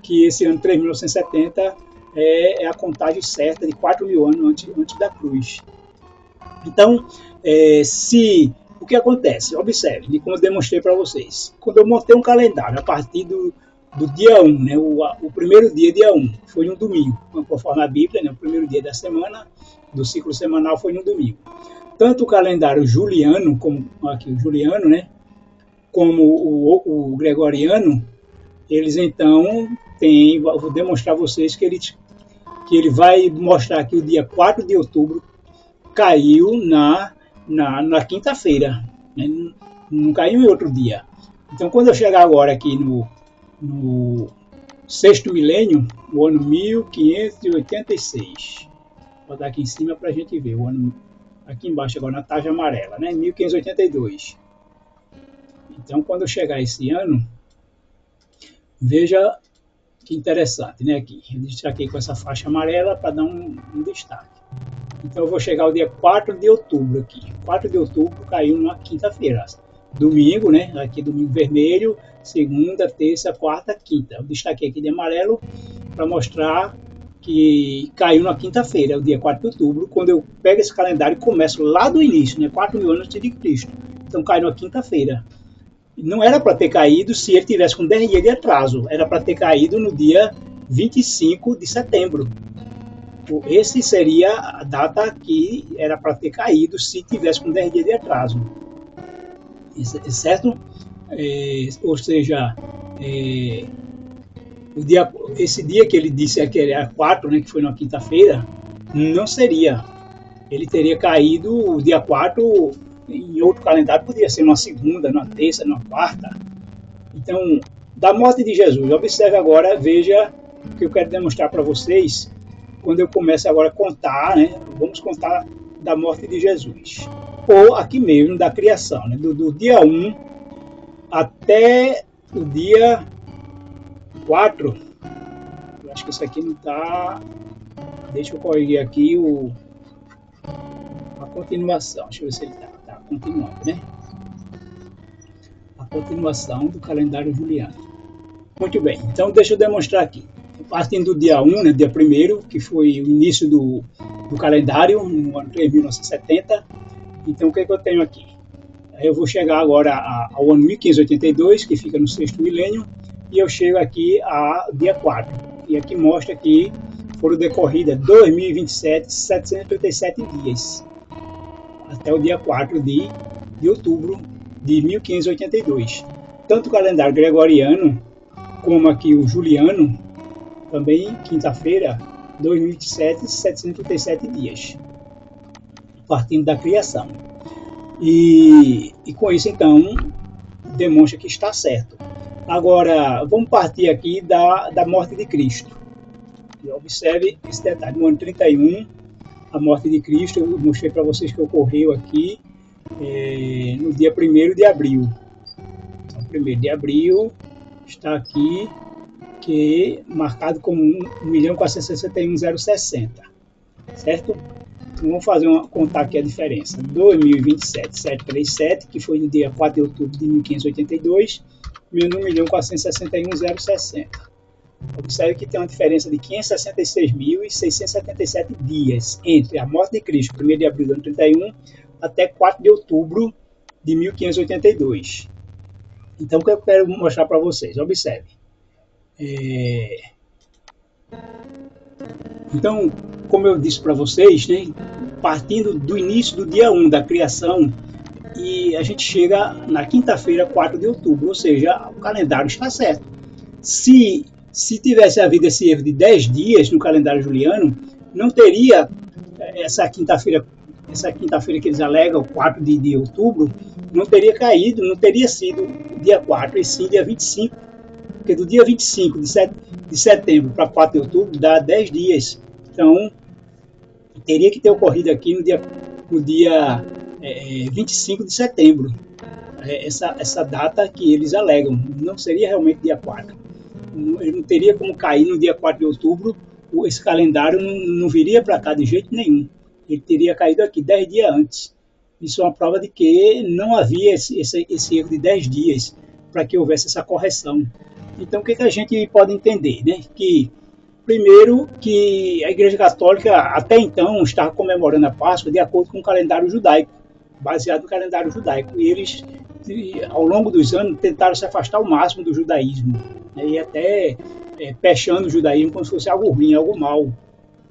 que esse ano 3.970 é a contagem certa de 4.000 anos antes da cruz. Então, o que acontece? Observe, como eu demonstrei para vocês. Quando eu montei um calendário a partir do dia 1, né, o primeiro dia 1, foi no domingo, conforme a Bíblia, né, o primeiro dia da semana, do ciclo semanal foi no domingo. Tanto o calendário juliano, como aqui o juliano, né, como o gregoriano, eles então vou demonstrar a vocês que ele vai mostrar que o dia 4 de outubro caiu na quinta-feira, né? Não caiu em outro dia. Então, quando eu chegar agora aqui no sexto milênio, o ano 1586, vou botar aqui em cima para a gente ver, o ano aqui embaixo agora na taxa amarela, né? 1582. Então, quando eu chegar esse ano, veja que interessante, né? Aqui, eu destaquei com essa faixa amarela para dar um destaque. Então eu vou chegar ao dia 4 de outubro aqui. 4 de outubro caiu numa quinta-feira. domingo, né? Aqui domingo vermelho, segunda, terça, quarta, quinta. Eu destaquei aqui de amarelo para mostrar que caiu na quinta-feira, o dia 4 de outubro, quando eu pego esse calendário e começo lá do início, né? 4.000 anos antes de Cristo. Então caiu na quinta-feira. Não era para ter caído se ele tivesse com 10 dias de atraso, era para ter caído no dia 25 de setembro. Esse seria a data que era para ter caído se tivesse com 10 dias de atraso. Certo? Ou seja, esse dia que ele disse que era 4, né, que foi na quinta-feira, não seria. Ele teria caído o dia 4 em outro calendário, poderia ser numa segunda, numa terça, numa quarta. Então, da morte de Jesus, observe agora, veja o que eu quero demonstrar para vocês, quando eu começo agora a contar, né, vamos contar da morte de Jesus. Ou aqui mesmo, da criação, né, do dia 1 até o dia 4. Eu acho que isso aqui não está... Deixa eu corrigir aqui a continuação. Deixa eu ver se ele está continuando, né? A continuação do calendário juliano. Muito bem, então deixa eu demonstrar aqui. Partindo do dia 1, né, dia 1º, que foi o início do calendário, no ano 1970. Então, o que é que eu tenho aqui? Eu vou chegar agora ao ano 1582, que fica no 6º milênio, e eu chego aqui ao dia 4. E aqui mostra que foram decorridas 2027, 737 dias, até o dia 4 de outubro de 1582. Tanto o calendário gregoriano, como aqui o juliano, também quinta-feira, 2007, 737 dias, partindo da criação. E com isso, então, demonstra que está certo. Agora, vamos partir aqui da morte de Cristo. E observe esse detalhe. No ano 31, a morte de Cristo, eu mostrei para vocês que ocorreu aqui no dia 1º de abril. Então, 1º de abril está aqui, que é marcado como 1.461.060, certo? Então, vamos fazer contar aqui a diferença. 2027.737, que foi no dia 4 de outubro de 1582, menos 1.461.060. Observe que tem uma diferença de 566.677 dias entre a morte de Cristo, 1º de abril de 31, até 4 de outubro de 1582. Então, o que eu quero mostrar para vocês? Observe. Então, como eu disse para vocês, né, partindo do início do dia 1 da criação, e a gente chega na quinta-feira, 4 de outubro, ou seja, o calendário está certo. Se tivesse havido esse erro de 10 dias no calendário juliano, não teria essa quinta-feira que eles alegam, 4 de outubro, não teria caído, não teria sido dia 4, e sim dia 25, porque do dia 25 de setembro para 4 de outubro dá 10 dias. Então, teria que ter ocorrido aqui no dia 25 de setembro. Essa data que eles alegam, não seria realmente dia 4. Ele não teria como cair no dia 4 de outubro, esse calendário não viria para cá de jeito nenhum. Ele teria caído aqui 10 dias antes. Isso é uma prova de que não havia esse erro de 10 dias para que houvesse essa correção. Então, o que a gente pode entender? Né? Que, primeiro, que a Igreja Católica até então estava comemorando a Páscoa de acordo com o calendário judaico, baseado no calendário judaico. E eles, ao longo dos anos, tentaram se afastar ao máximo do judaísmo, né? E até pechando o judaísmo como se fosse algo ruim, algo mal.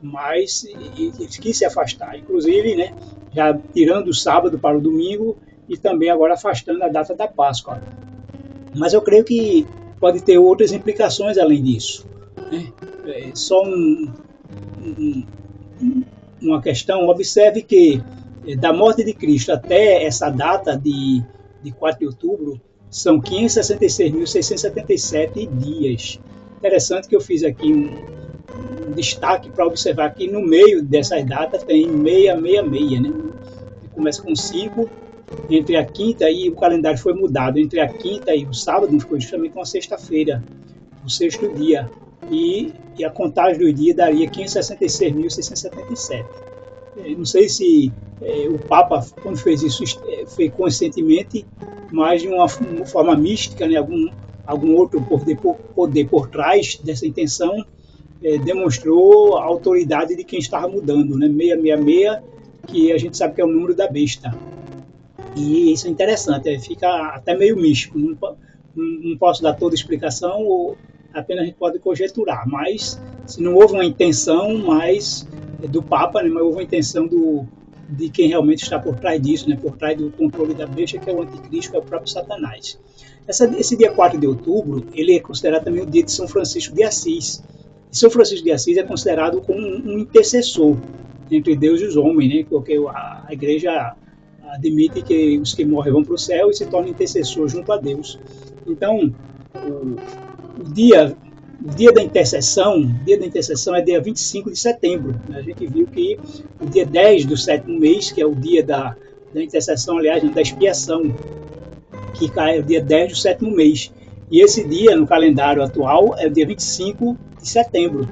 Mas eles quis se afastar, inclusive, né, já tirando o sábado para o domingo e também agora afastando a data da Páscoa. Mas eu creio que pode ter outras implicações além disso, né? Só uma questão: observe que da morte de Cristo até essa data de 4 de outubro são 566.677 dias. Interessante que eu fiz aqui um destaque para observar que no meio dessas datas tem 666, né? Começa com 5, entre a quinta e o calendário foi mudado, entre a quinta e o sábado ficou justamente uma sexta-feira, o sexto dia, e a contagem dos dias daria 566.677. Não sei se o Papa, quando fez isso, fez conscientemente, mas de uma forma mística, né? Algum outro poder por trás dessa intenção, demonstrou a autoridade de quem estava mudando, né? 666, que a gente sabe que é o número da besta. E isso é interessante, fica até meio místico. Não posso dar toda a explicação, ou apenas a gente pode conjecturar, mas se não houve uma intenção mais do Papa, né, mas houve uma intenção de quem realmente está por trás disso, né, por trás do controle da besta, que é o anticristo, que é o próprio Satanás. Esse dia 4 de outubro, ele é considerado também o dia de São Francisco de Assis. E São Francisco de Assis é considerado como um intercessor entre Deus e os homens, né, porque a igreja admite que os que morrem vão para o céu e se tornam intercessores junto a Deus. Então, o dia da intercessão é dia 25 de setembro. A gente viu que o dia 10 do 7º mês, que é o dia da intercessão, aliás, da expiação, que cai o dia 10 do 7º mês. E esse dia, no calendário atual, é o dia 25 de setembro.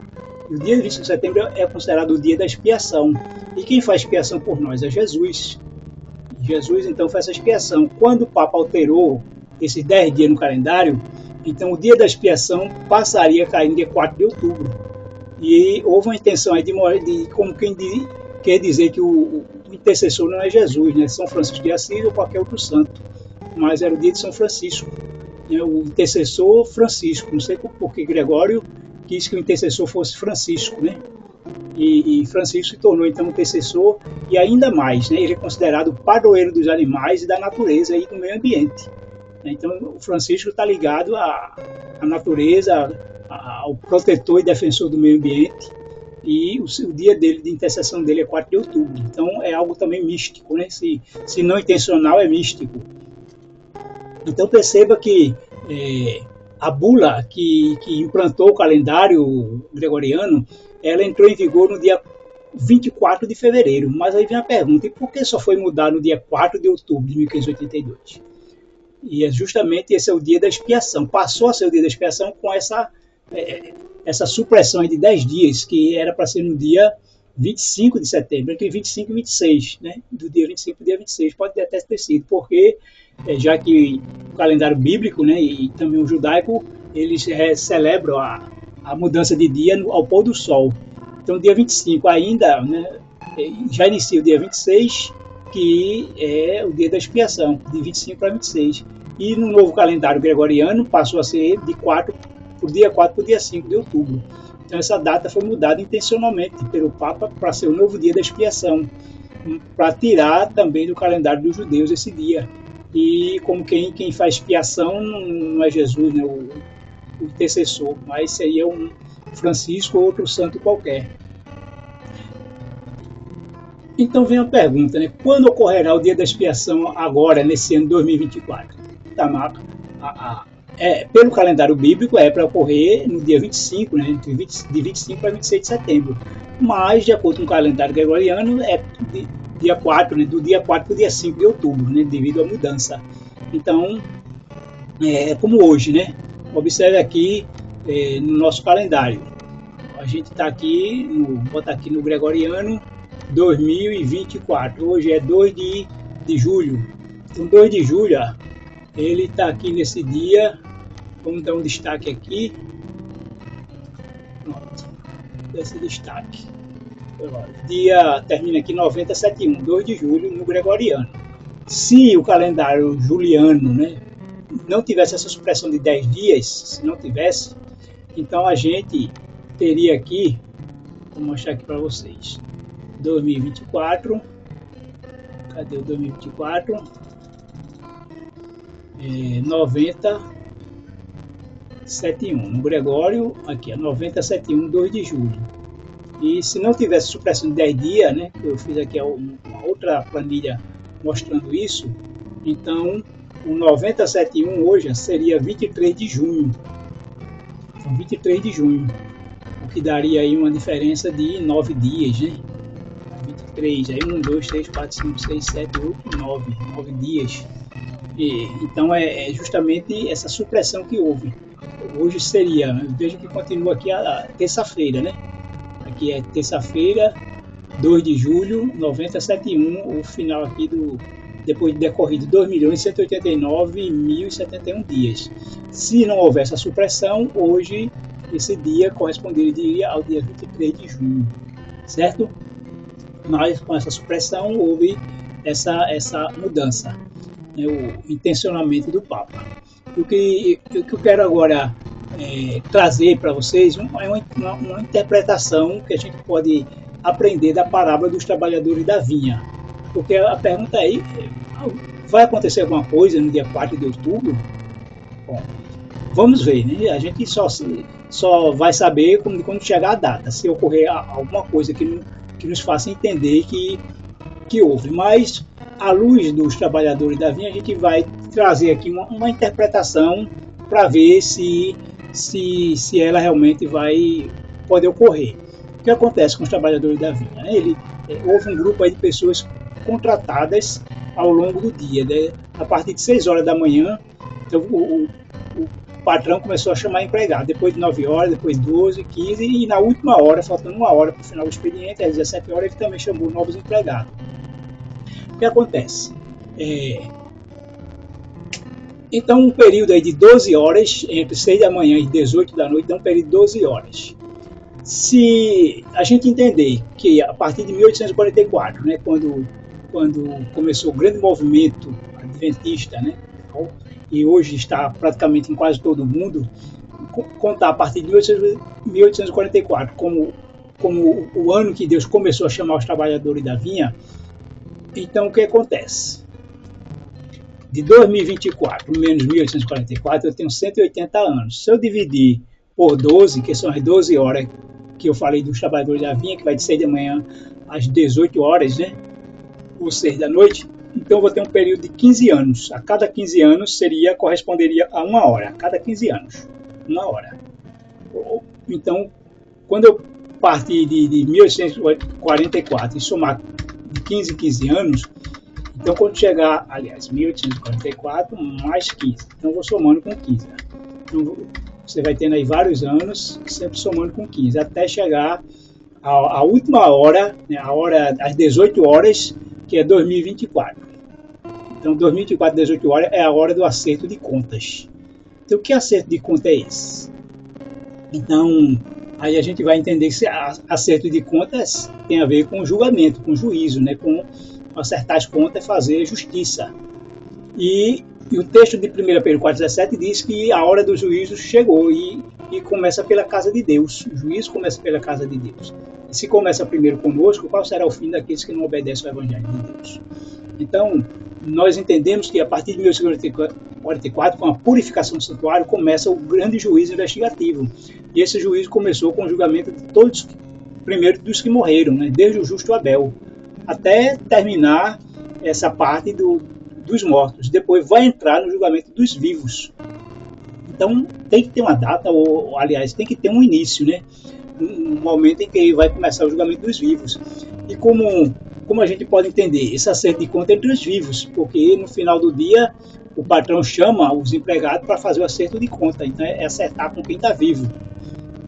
E o dia 25 de setembro é considerado o dia da expiação. E quem faz expiação por nós é Jesus. Jesus, então, faz essa expiação. Quando o Papa alterou esses 10 dias no calendário, então o dia da expiação passaria a cair no dia 4 de outubro. E houve uma intenção aí de como quem quer dizer que o intercessor não é Jesus, né? São Francisco de Assis ou qualquer outro santo, mas era o dia de São Francisco, né? O intercessor Francisco. Não sei por que Gregório quis que o intercessor fosse Francisco, né? E Francisco se tornou então um intercessor, e ainda mais, né? Ele é considerado o padroeiro dos animais e da natureza e do meio ambiente. Então, o Francisco está ligado à natureza, ao protetor e defensor do meio ambiente, e o dia dele, de intercessão dele, é 4 de outubro. Então, é algo também místico, né? Se não intencional, é místico. Então, perceba que a bula que implantou o calendário gregoriano, ela entrou em vigor no dia 24 de fevereiro. Mas aí vem a pergunta, e por que só foi mudar no dia 4 de outubro de 1582? E é justamente esse é o dia da expiação. Passou a ser o dia da expiação com essa supressão de 10 dias, que era para ser no dia 25 de setembro, entre 25 e 26, né? Do dia 25 ao dia 26, pode até ter sido, porque já que o calendário bíblico, né, e também o judaico, eles celebram a mudança de dia ao pôr do sol. Então, dia 25 ainda, né, já inicia o dia 26, que é o dia da expiação, de 25 para 26. E no novo calendário gregoriano passou a ser de 4 para o dia 4 para o dia 5 de outubro. Então, essa data foi mudada intencionalmente pelo Papa para ser o novo dia da expiação, para tirar também do calendário dos judeus esse dia. E como quem faz expiação não é Jesus, né, o intercessor, mas seria um Francisco ou outro santo qualquer. Então vem a pergunta, né? Quando ocorrerá o dia da expiação agora, nesse ano 2024? Pelo calendário bíblico é para ocorrer no dia 25, né? De 25 para 26 de setembro. Mas, de acordo com o calendário gregoriano, é dia 4, né? Do dia 4 para o dia 5 de outubro, né? Devido à mudança. Então, é como hoje, né? Observe aqui no nosso calendário. A gente está aqui, bota aqui no gregoriano, 2024. Hoje é 2 de julho. Então, 2 de julho, ele está aqui nesse dia. Vamos dar um destaque aqui. Pronto. Esse destaque. Dia termina aqui 9071, 2 de julho no gregoriano. Se o calendário juliano, né, não tivesse essa supressão de 10 dias, se não tivesse, então a gente teria aqui, vou mostrar aqui para vocês, 2024, cadê o 2024? 9071, no Gregório, aqui é 9071, 2 de julho. E se não tivesse supressão de 10 dias, né, eu fiz aqui uma outra planilha mostrando isso, então o 9071 hoje seria 23 de junho. Então, 23 de junho, o que daria aí uma diferença de 9 dias, né? 23, aí 1, 2, 3, 4, 5, 6, 7, 8, 9 dias. Então é justamente essa supressão que houve. Hoje seria, veja que continua aqui a terça-feira, né? Aqui é terça-feira, 2 de julho, 9071, o final aqui depois de decorrido 2.189.071 dias. Se não houver essa supressão, hoje esse dia corresponderia ao dia 23 de junho, certo? Mas com essa supressão houve essa mudança, né, o intencionamento do Papa. O que eu quero agora trazer para vocês é uma interpretação que a gente pode aprender da parábola dos trabalhadores da vinha. Porque a pergunta aí, vai acontecer alguma coisa no dia 4 de outubro? Bom, vamos ver, né? A gente só vai saber quando chegar a data, se ocorrer alguma coisa que nos faça entender que houve. Mas, à luz dos trabalhadores da vinha, a gente vai trazer aqui uma interpretação para ver se ela realmente pode ocorrer. O que acontece com os trabalhadores da vinha? Houve um grupo aí de pessoas contratadas ao longo do dia, né? A partir de 6 horas da manhã, então, o patrão começou a chamar empregado, depois de 9 horas, depois 12, 15, e na última hora, faltando 1 hora para o final do expediente, às 17 horas, ele também chamou novos empregados. O que acontece? Então, um período aí de 12 horas, entre 6 da manhã e 18 da noite, dá um período de 12 horas. Se a gente entender que a partir de 1844, né, quando começou o grande movimento adventista, né, e hoje está praticamente em quase todo o mundo, contar a partir de 1844 como o ano que Deus começou a chamar os trabalhadores da vinha, então o que acontece? De 2024 menos 1844, eu tenho 180 anos. Se eu dividir por 12, que são as 12 horas que eu falei dos trabalhadores da vinha, que vai de 6 da manhã às 18 horas, né, ou 6 da noite, então eu vou ter um período de 15 anos. A cada 15 anos corresponderia a 1 hora. A cada 15 anos, 1 hora. Então, quando eu partir de 1844 e somar de 15 em 15 anos, então quando chegar, aliás, 1844 mais 15, então eu vou somando com 15. Então, você vai tendo aí vários anos, sempre somando com 15, até chegar à última hora, né, a hora às 18 horas, que é 2024. Então, 2024, 18 horas, é a hora do acerto de contas. Então, que acerto de conta é esse? Então, aí a gente vai entender que acerto de contas tem a ver com julgamento, com juízo, né? Com acertar as contas é fazer justiça. E o texto de 1 Pedro 4,17 diz que a hora do juízo chegou e começa pela casa de Deus. O juízo começa pela casa de Deus. E se começa primeiro conosco, qual será o fim daqueles que não obedecem ao Evangelho de Deus? Então, nós entendemos que a partir de 1844, com a purificação do santuário, começa o grande juízo investigativo. E esse juízo começou com o julgamento de todos, primeiro dos que morreram, né, desde o justo Abel, até terminar essa parte dos mortos. Depois vai entrar no julgamento dos vivos. Então, tem que ter uma data, ou aliás, tem que ter um início, né? Um momento em que vai começar o julgamento dos vivos. E como a gente pode entender esse acerto de conta entre os vivos? Porque no final do dia o patrão chama os empregados para fazer o acerto de conta, então é acertar com quem está vivo.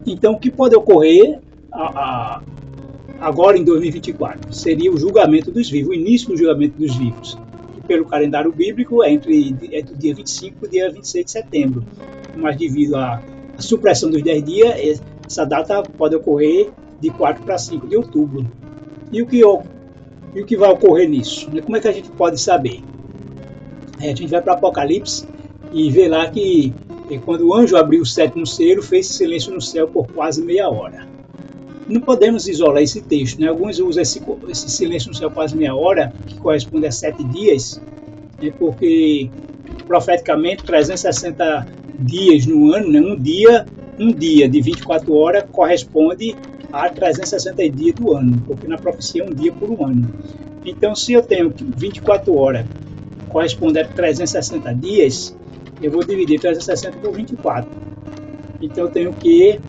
Então o que pode ocorrer agora em 2024 seria o julgamento dos vivos, o início do julgamento dos vivos, que pelo calendário bíblico é do dia 25 ao dia 26 de setembro, mas devido à supressão dos 10 dias, essa data pode ocorrer de 4 para 5 de outubro. E o que vai ocorrer nisso? Como é que a gente pode saber? A gente vai para Apocalipse e vê lá que quando o anjo abriu o 7º selo, fez silêncio no céu por quase meia hora. Não podemos isolar esse texto, né? Alguns usam esse silêncio no céu quase meia hora, que corresponde a 7 dias, né? Porque profeticamente 360 dias no ano, né? Um dia de 24 horas corresponde a 360 dias do ano, porque na profecia é um dia por um ano. Então, se eu tenho 24 horas corresponde a 360 dias, eu vou dividir 360 por 24. Então, eu tenho que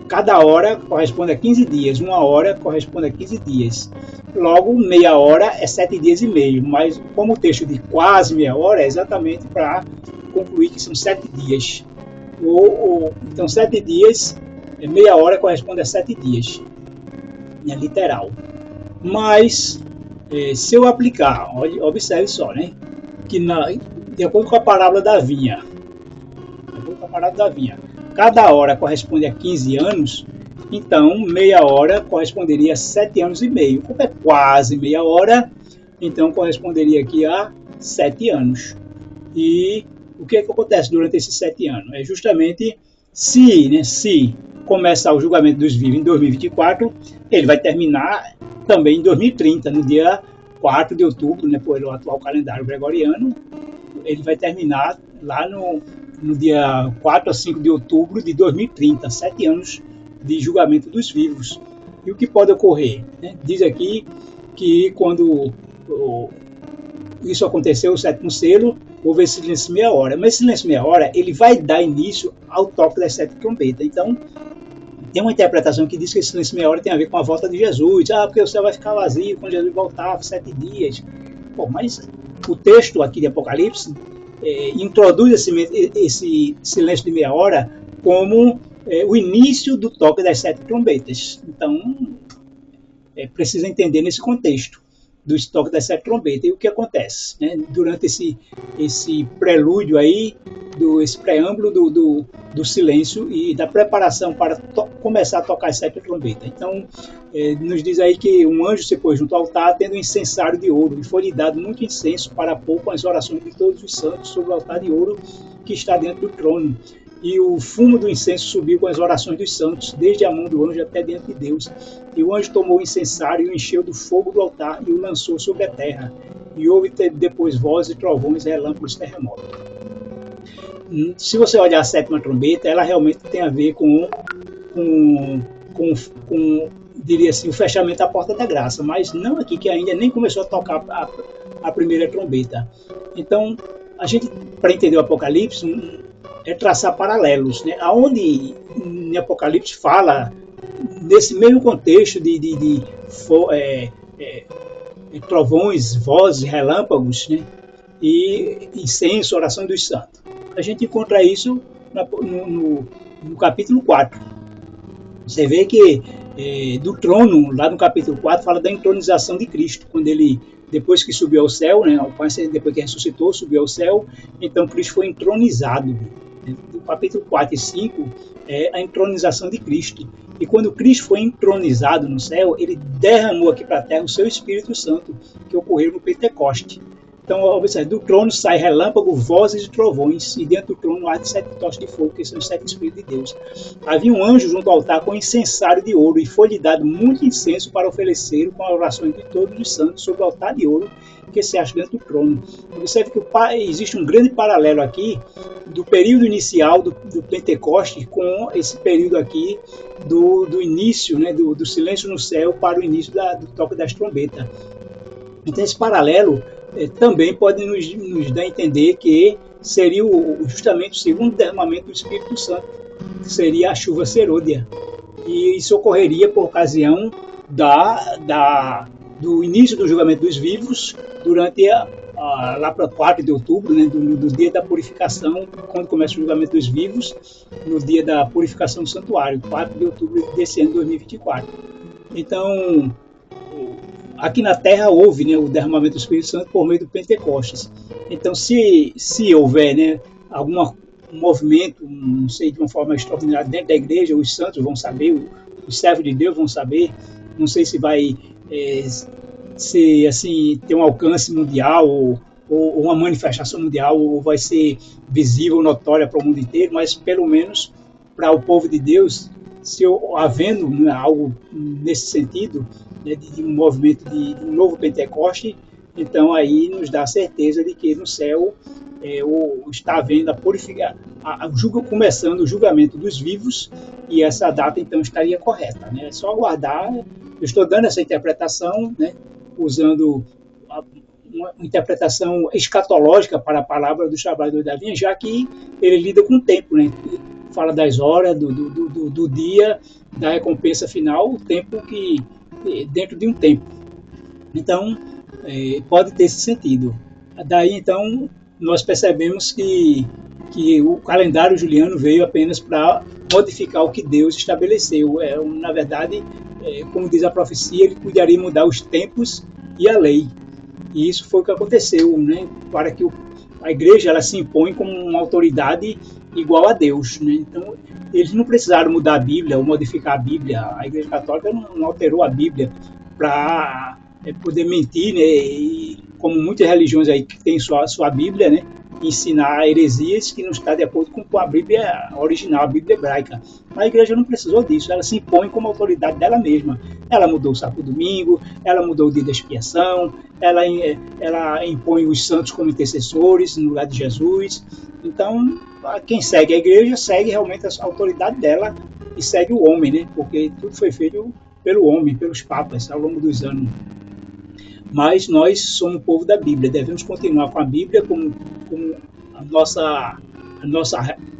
cada hora corresponde a 15 dias, 1 hora corresponde a 15 dias. Logo, meia hora é 7 dias e meio, mas como o texto de quase meia hora é exatamente para concluir que são 7 dias. Então, 7 dias, meia hora corresponde a 7 dias. É literal. Mas, se eu aplicar, observe só, né? Que de acordo com a parábola da vinha, cada hora corresponde a 15 anos, então meia hora corresponderia a 7 anos e meio. Como é quase meia hora, então corresponderia aqui a 7 anos. E o que acontece durante esses 7 anos? É justamente se começar o julgamento dos vivos em 2024, ele vai terminar também em 2030, no dia 4 de outubro, né, pelo atual calendário gregoriano, ele vai terminar lá no dia 4 a 5 de outubro de 2030, 7 anos de julgamento dos vivos. E o que pode ocorrer? Né? Diz aqui que quando isso aconteceu, o sétimo selo, houve esse silêncio meia hora. Mas esse silêncio meia hora, ele vai dar início ao toque das 7 trombetas. Então, tem uma interpretação que diz que esse silêncio meia hora tem a ver com a volta de Jesus. Porque o céu vai ficar vazio quando Jesus voltar, 7 dias. Bom, mas o texto aqui de Apocalipse introduz esse silêncio de meia hora como o início do toque das 7 trombetas. Então, precisa entender nesse contexto do toque das 7 trombetas. E o que acontece? Né? Durante esse prelúdio aí, esse preâmbulo do silêncio e da preparação para começar a tocar as 7 trombetas. Então, nos diz aí que um anjo se pôs junto ao altar, tendo um incensário de ouro, e foi-lhe dado muito incenso para pôr com as orações de todos os santos sobre o altar de ouro que está dentro do trono. E o fumo do incenso subiu com as orações dos santos, desde a mão do anjo até diante de Deus. E o anjo tomou o incensário e o encheu do fogo do altar e o lançou sobre a terra. E houve depois vozes, trovões, relâmpagos, terremotos. Se você olhar a sétima trombeta, ela realmente tem a ver com diria assim, o fechamento da porta da graça, mas não aqui, que ainda nem começou a tocar a primeira trombeta. Então, a gente, para entender o Apocalipse, é traçar paralelos, né? Aonde em Apocalipse fala nesse mesmo contexto de trovões, vozes, relâmpagos, né? E incenso, oração dos santos. A gente encontra isso no capítulo 4. Você vê que do trono, lá no capítulo 4, fala da entronização de Cristo, quando ele, depois que subiu ao céu, né, depois que ressuscitou, subiu ao céu, então Cristo foi entronizado. Do capítulo 4 e 5 é a entronização de Cristo. E quando Cristo foi entronizado no céu, ele derramou aqui para a terra o seu Espírito Santo, que ocorreu no Pentecoste. Então, observe, do trono sai relâmpago, vozes e trovões, e dentro do trono há 7 tochas de fogo, que são os 7 Espíritos de Deus. Havia um anjo junto ao altar com incensário de ouro, e foi-lhe dado muito incenso para oferecer com a oração de todos os santos sobre o altar de ouro que se acha dentro do trono. Observe que existe um grande paralelo aqui do período inicial do Pentecoste com esse período aqui do início, né, do silêncio no céu para o início do toque das trombetas. Então, esse paralelo também pode nos dar a entender que seria justamente o segundo derramamento do Espírito Santo, que seria a chuva serôdia. E isso ocorreria por ocasião do início do julgamento dos vivos, durante lá para 4 de outubro, né, do dia da purificação, quando começa o julgamento dos vivos, no dia da purificação do santuário, 4 de outubro desse ano de 2024. Então, aqui na Terra houve, né, o derramamento do Espírito Santo por meio do Pentecostes. Então, se houver, né, algum movimento, não sei, de uma forma extraordinária dentro da igreja, os santos vão saber, os servos de Deus vão saber, não sei se vai ser assim, ter um alcance mundial ou uma manifestação mundial, ou vai ser visível, notória para o mundo inteiro, mas pelo menos para o povo de Deus, se havendo, né, algo nesse sentido, né, de um movimento de um novo Pentecoste, então aí nos dá a certeza de que no céu está havendo começando o julgamento dos vivos, e essa data então estaria correta, né? É só aguardar. Eu estou dando essa interpretação, né, usando uma interpretação escatológica para a palavra dos trabalhadores da vinha, já que ele lida com o tempo, né? Fala das horas, do dia, da recompensa final, o tempo que dentro de um tempo. Então, pode ter esse sentido. Daí, então, nós percebemos que o calendário juliano veio apenas para modificar o que Deus estabeleceu. Na verdade, como diz a profecia, ele cuidaria de mudar os tempos e a lei. E isso foi o que aconteceu, né? Para que a igreja ela se impõe como uma autoridade igual a Deus, né? Então, eles não precisaram mudar a Bíblia ou modificar a Bíblia. A Igreja Católica não alterou a Bíblia para poder mentir, né? E, como muitas religiões aí que têm sua Bíblia, né? Ensinar heresias que não está de acordo com a Bíblia original, a Bíblia hebraica. A igreja não precisou disso, ela se impõe como autoridade dela mesma. Ela mudou o sábado domingo, ela mudou o dia da expiação, ela impõe os santos como intercessores no lugar de Jesus. Então, quem segue a igreja segue realmente a autoridade dela e segue o homem, né? Porque tudo foi feito pelo homem, pelos papas ao longo dos anos. Mas nós somos o povo da Bíblia, devemos continuar com a Bíblia como a nossa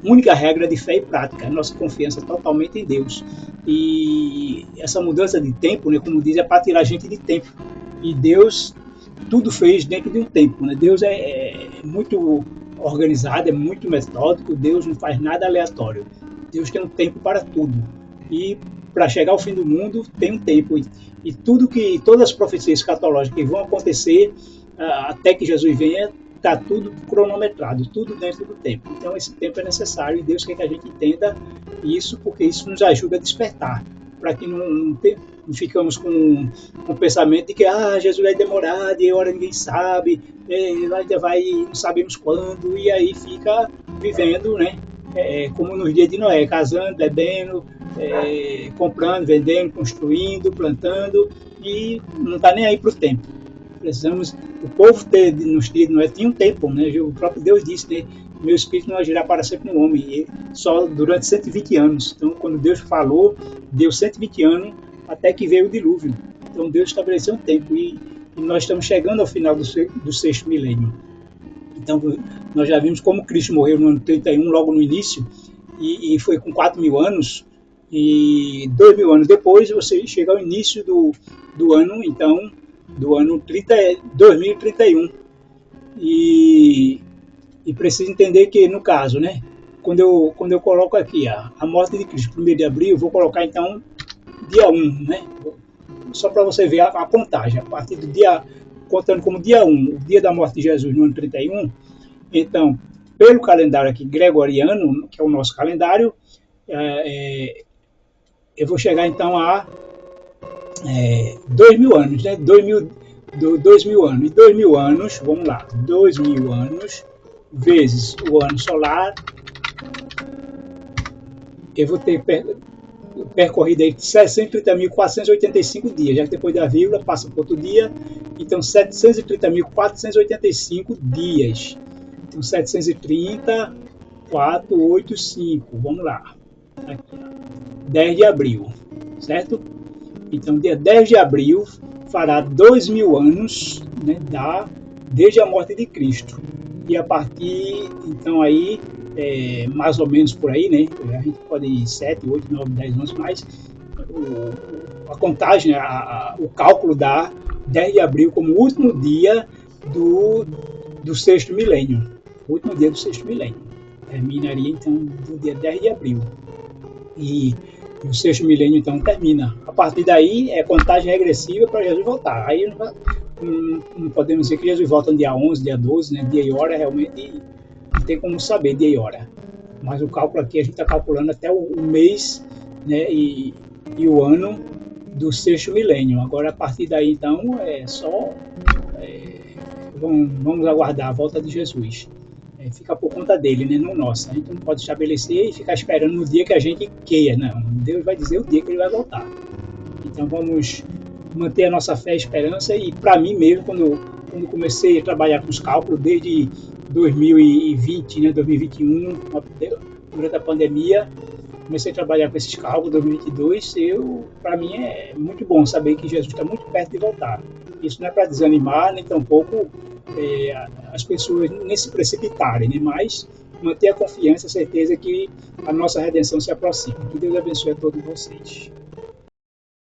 única regra de fé e prática, a nossa confiança totalmente em Deus. E essa mudança de tempo, né, como diz, é para tirar a gente de tempo. E Deus tudo fez dentro de um tempo, né? Deus é muito organizado, é muito metódico, Deus não faz nada aleatório. Deus tem um tempo para tudo. E para chegar ao fim do mundo tem um tempo. E todas as profecias escatológicas que vão acontecer até que Jesus venha, está tudo cronometrado, tudo dentro do tempo. Então esse tempo é necessário e Deus quer que a gente entenda isso, porque isso nos ajuda a despertar, para que não ficamos com o pensamento de que Jesus vai demorar, de hora ninguém sabe, não sabemos quando, e aí fica vivendo, né? Como nos dias de Noé, casando, bebendo, comprando, vendendo, construindo, plantando, e não está nem aí para o tempo. Precisamos, o povo nos dias de Noé tinha um tempo, né? O próprio Deus disse, né? Meu espírito não agirá para sempre no homem, e só durante 120 anos. Então, quando Deus falou, deu 120 anos até que veio o dilúvio. Então, Deus estabeleceu um tempo e nós estamos chegando ao final do sexto milênio. Então, nós já vimos como Cristo morreu no ano 31, logo no início, e foi com 4.000 anos, e 2.000 anos depois você chega ao início do ano, então, do ano 2031. E precisa entender que, no caso, né, quando eu coloco aqui a morte de Cristo, 1º de abril, eu vou colocar, então, dia 1, né, só para você ver a contagem, a partir do dia, contando como dia 1, o dia da morte de Jesus no ano 31, então, pelo calendário aqui gregoriano, que é o nosso calendário, eu vou chegar, então, a 2.000 anos, né, 2.000 anos, e 2.000 anos, vamos lá, 2.000 anos, vezes o ano solar, eu vou ter percorrido aí 630.485 dias, já que depois da vírgula passa para outro dia, então 730.485 dias, então 730.485, vamos lá, aqui, 10 de abril, certo? Então dia 10 de abril fará 2.000 anos, né, desde a morte de Cristo. E a partir, então, aí, mais ou menos por aí, né? A gente pode ir 7, 8, 9, 10 anos mais. A contagem, o cálculo dá 10 de abril como o último dia do sexto milênio. O último dia do sexto milênio. Terminaria, então, no dia 10 de abril. E o sexto milênio, então, termina. A partir daí, é contagem regressiva para Jesus voltar. Aí não podemos dizer que Jesus volta no dia 11, dia 12, né? Dia e hora, realmente não tem como saber dia e hora. Mas o cálculo aqui, a gente está calculando até o mês, né? E o ano do sexto milênio. Agora, a partir daí, então, vamos aguardar a volta de Jesus. Fica por conta dele, né? Não nossa. A gente não pode estabelecer e ficar esperando no dia que a gente queira. Não, Deus vai dizer o dia que ele vai voltar. Então vamos manter a nossa fé e esperança. E para mim mesmo, quando comecei a trabalhar com os cálculos, desde 2020, né, 2021, durante a pandemia, comecei a trabalhar com esses cálculos, 2022, para mim é muito bom saber que Jesus está muito perto de voltar. Isso não é para desanimar, nem tampouco as pessoas nem se precipitarem, né? Mas manter a confiança, a certeza que a nossa redenção se aproxima. Que Deus abençoe a todos vocês.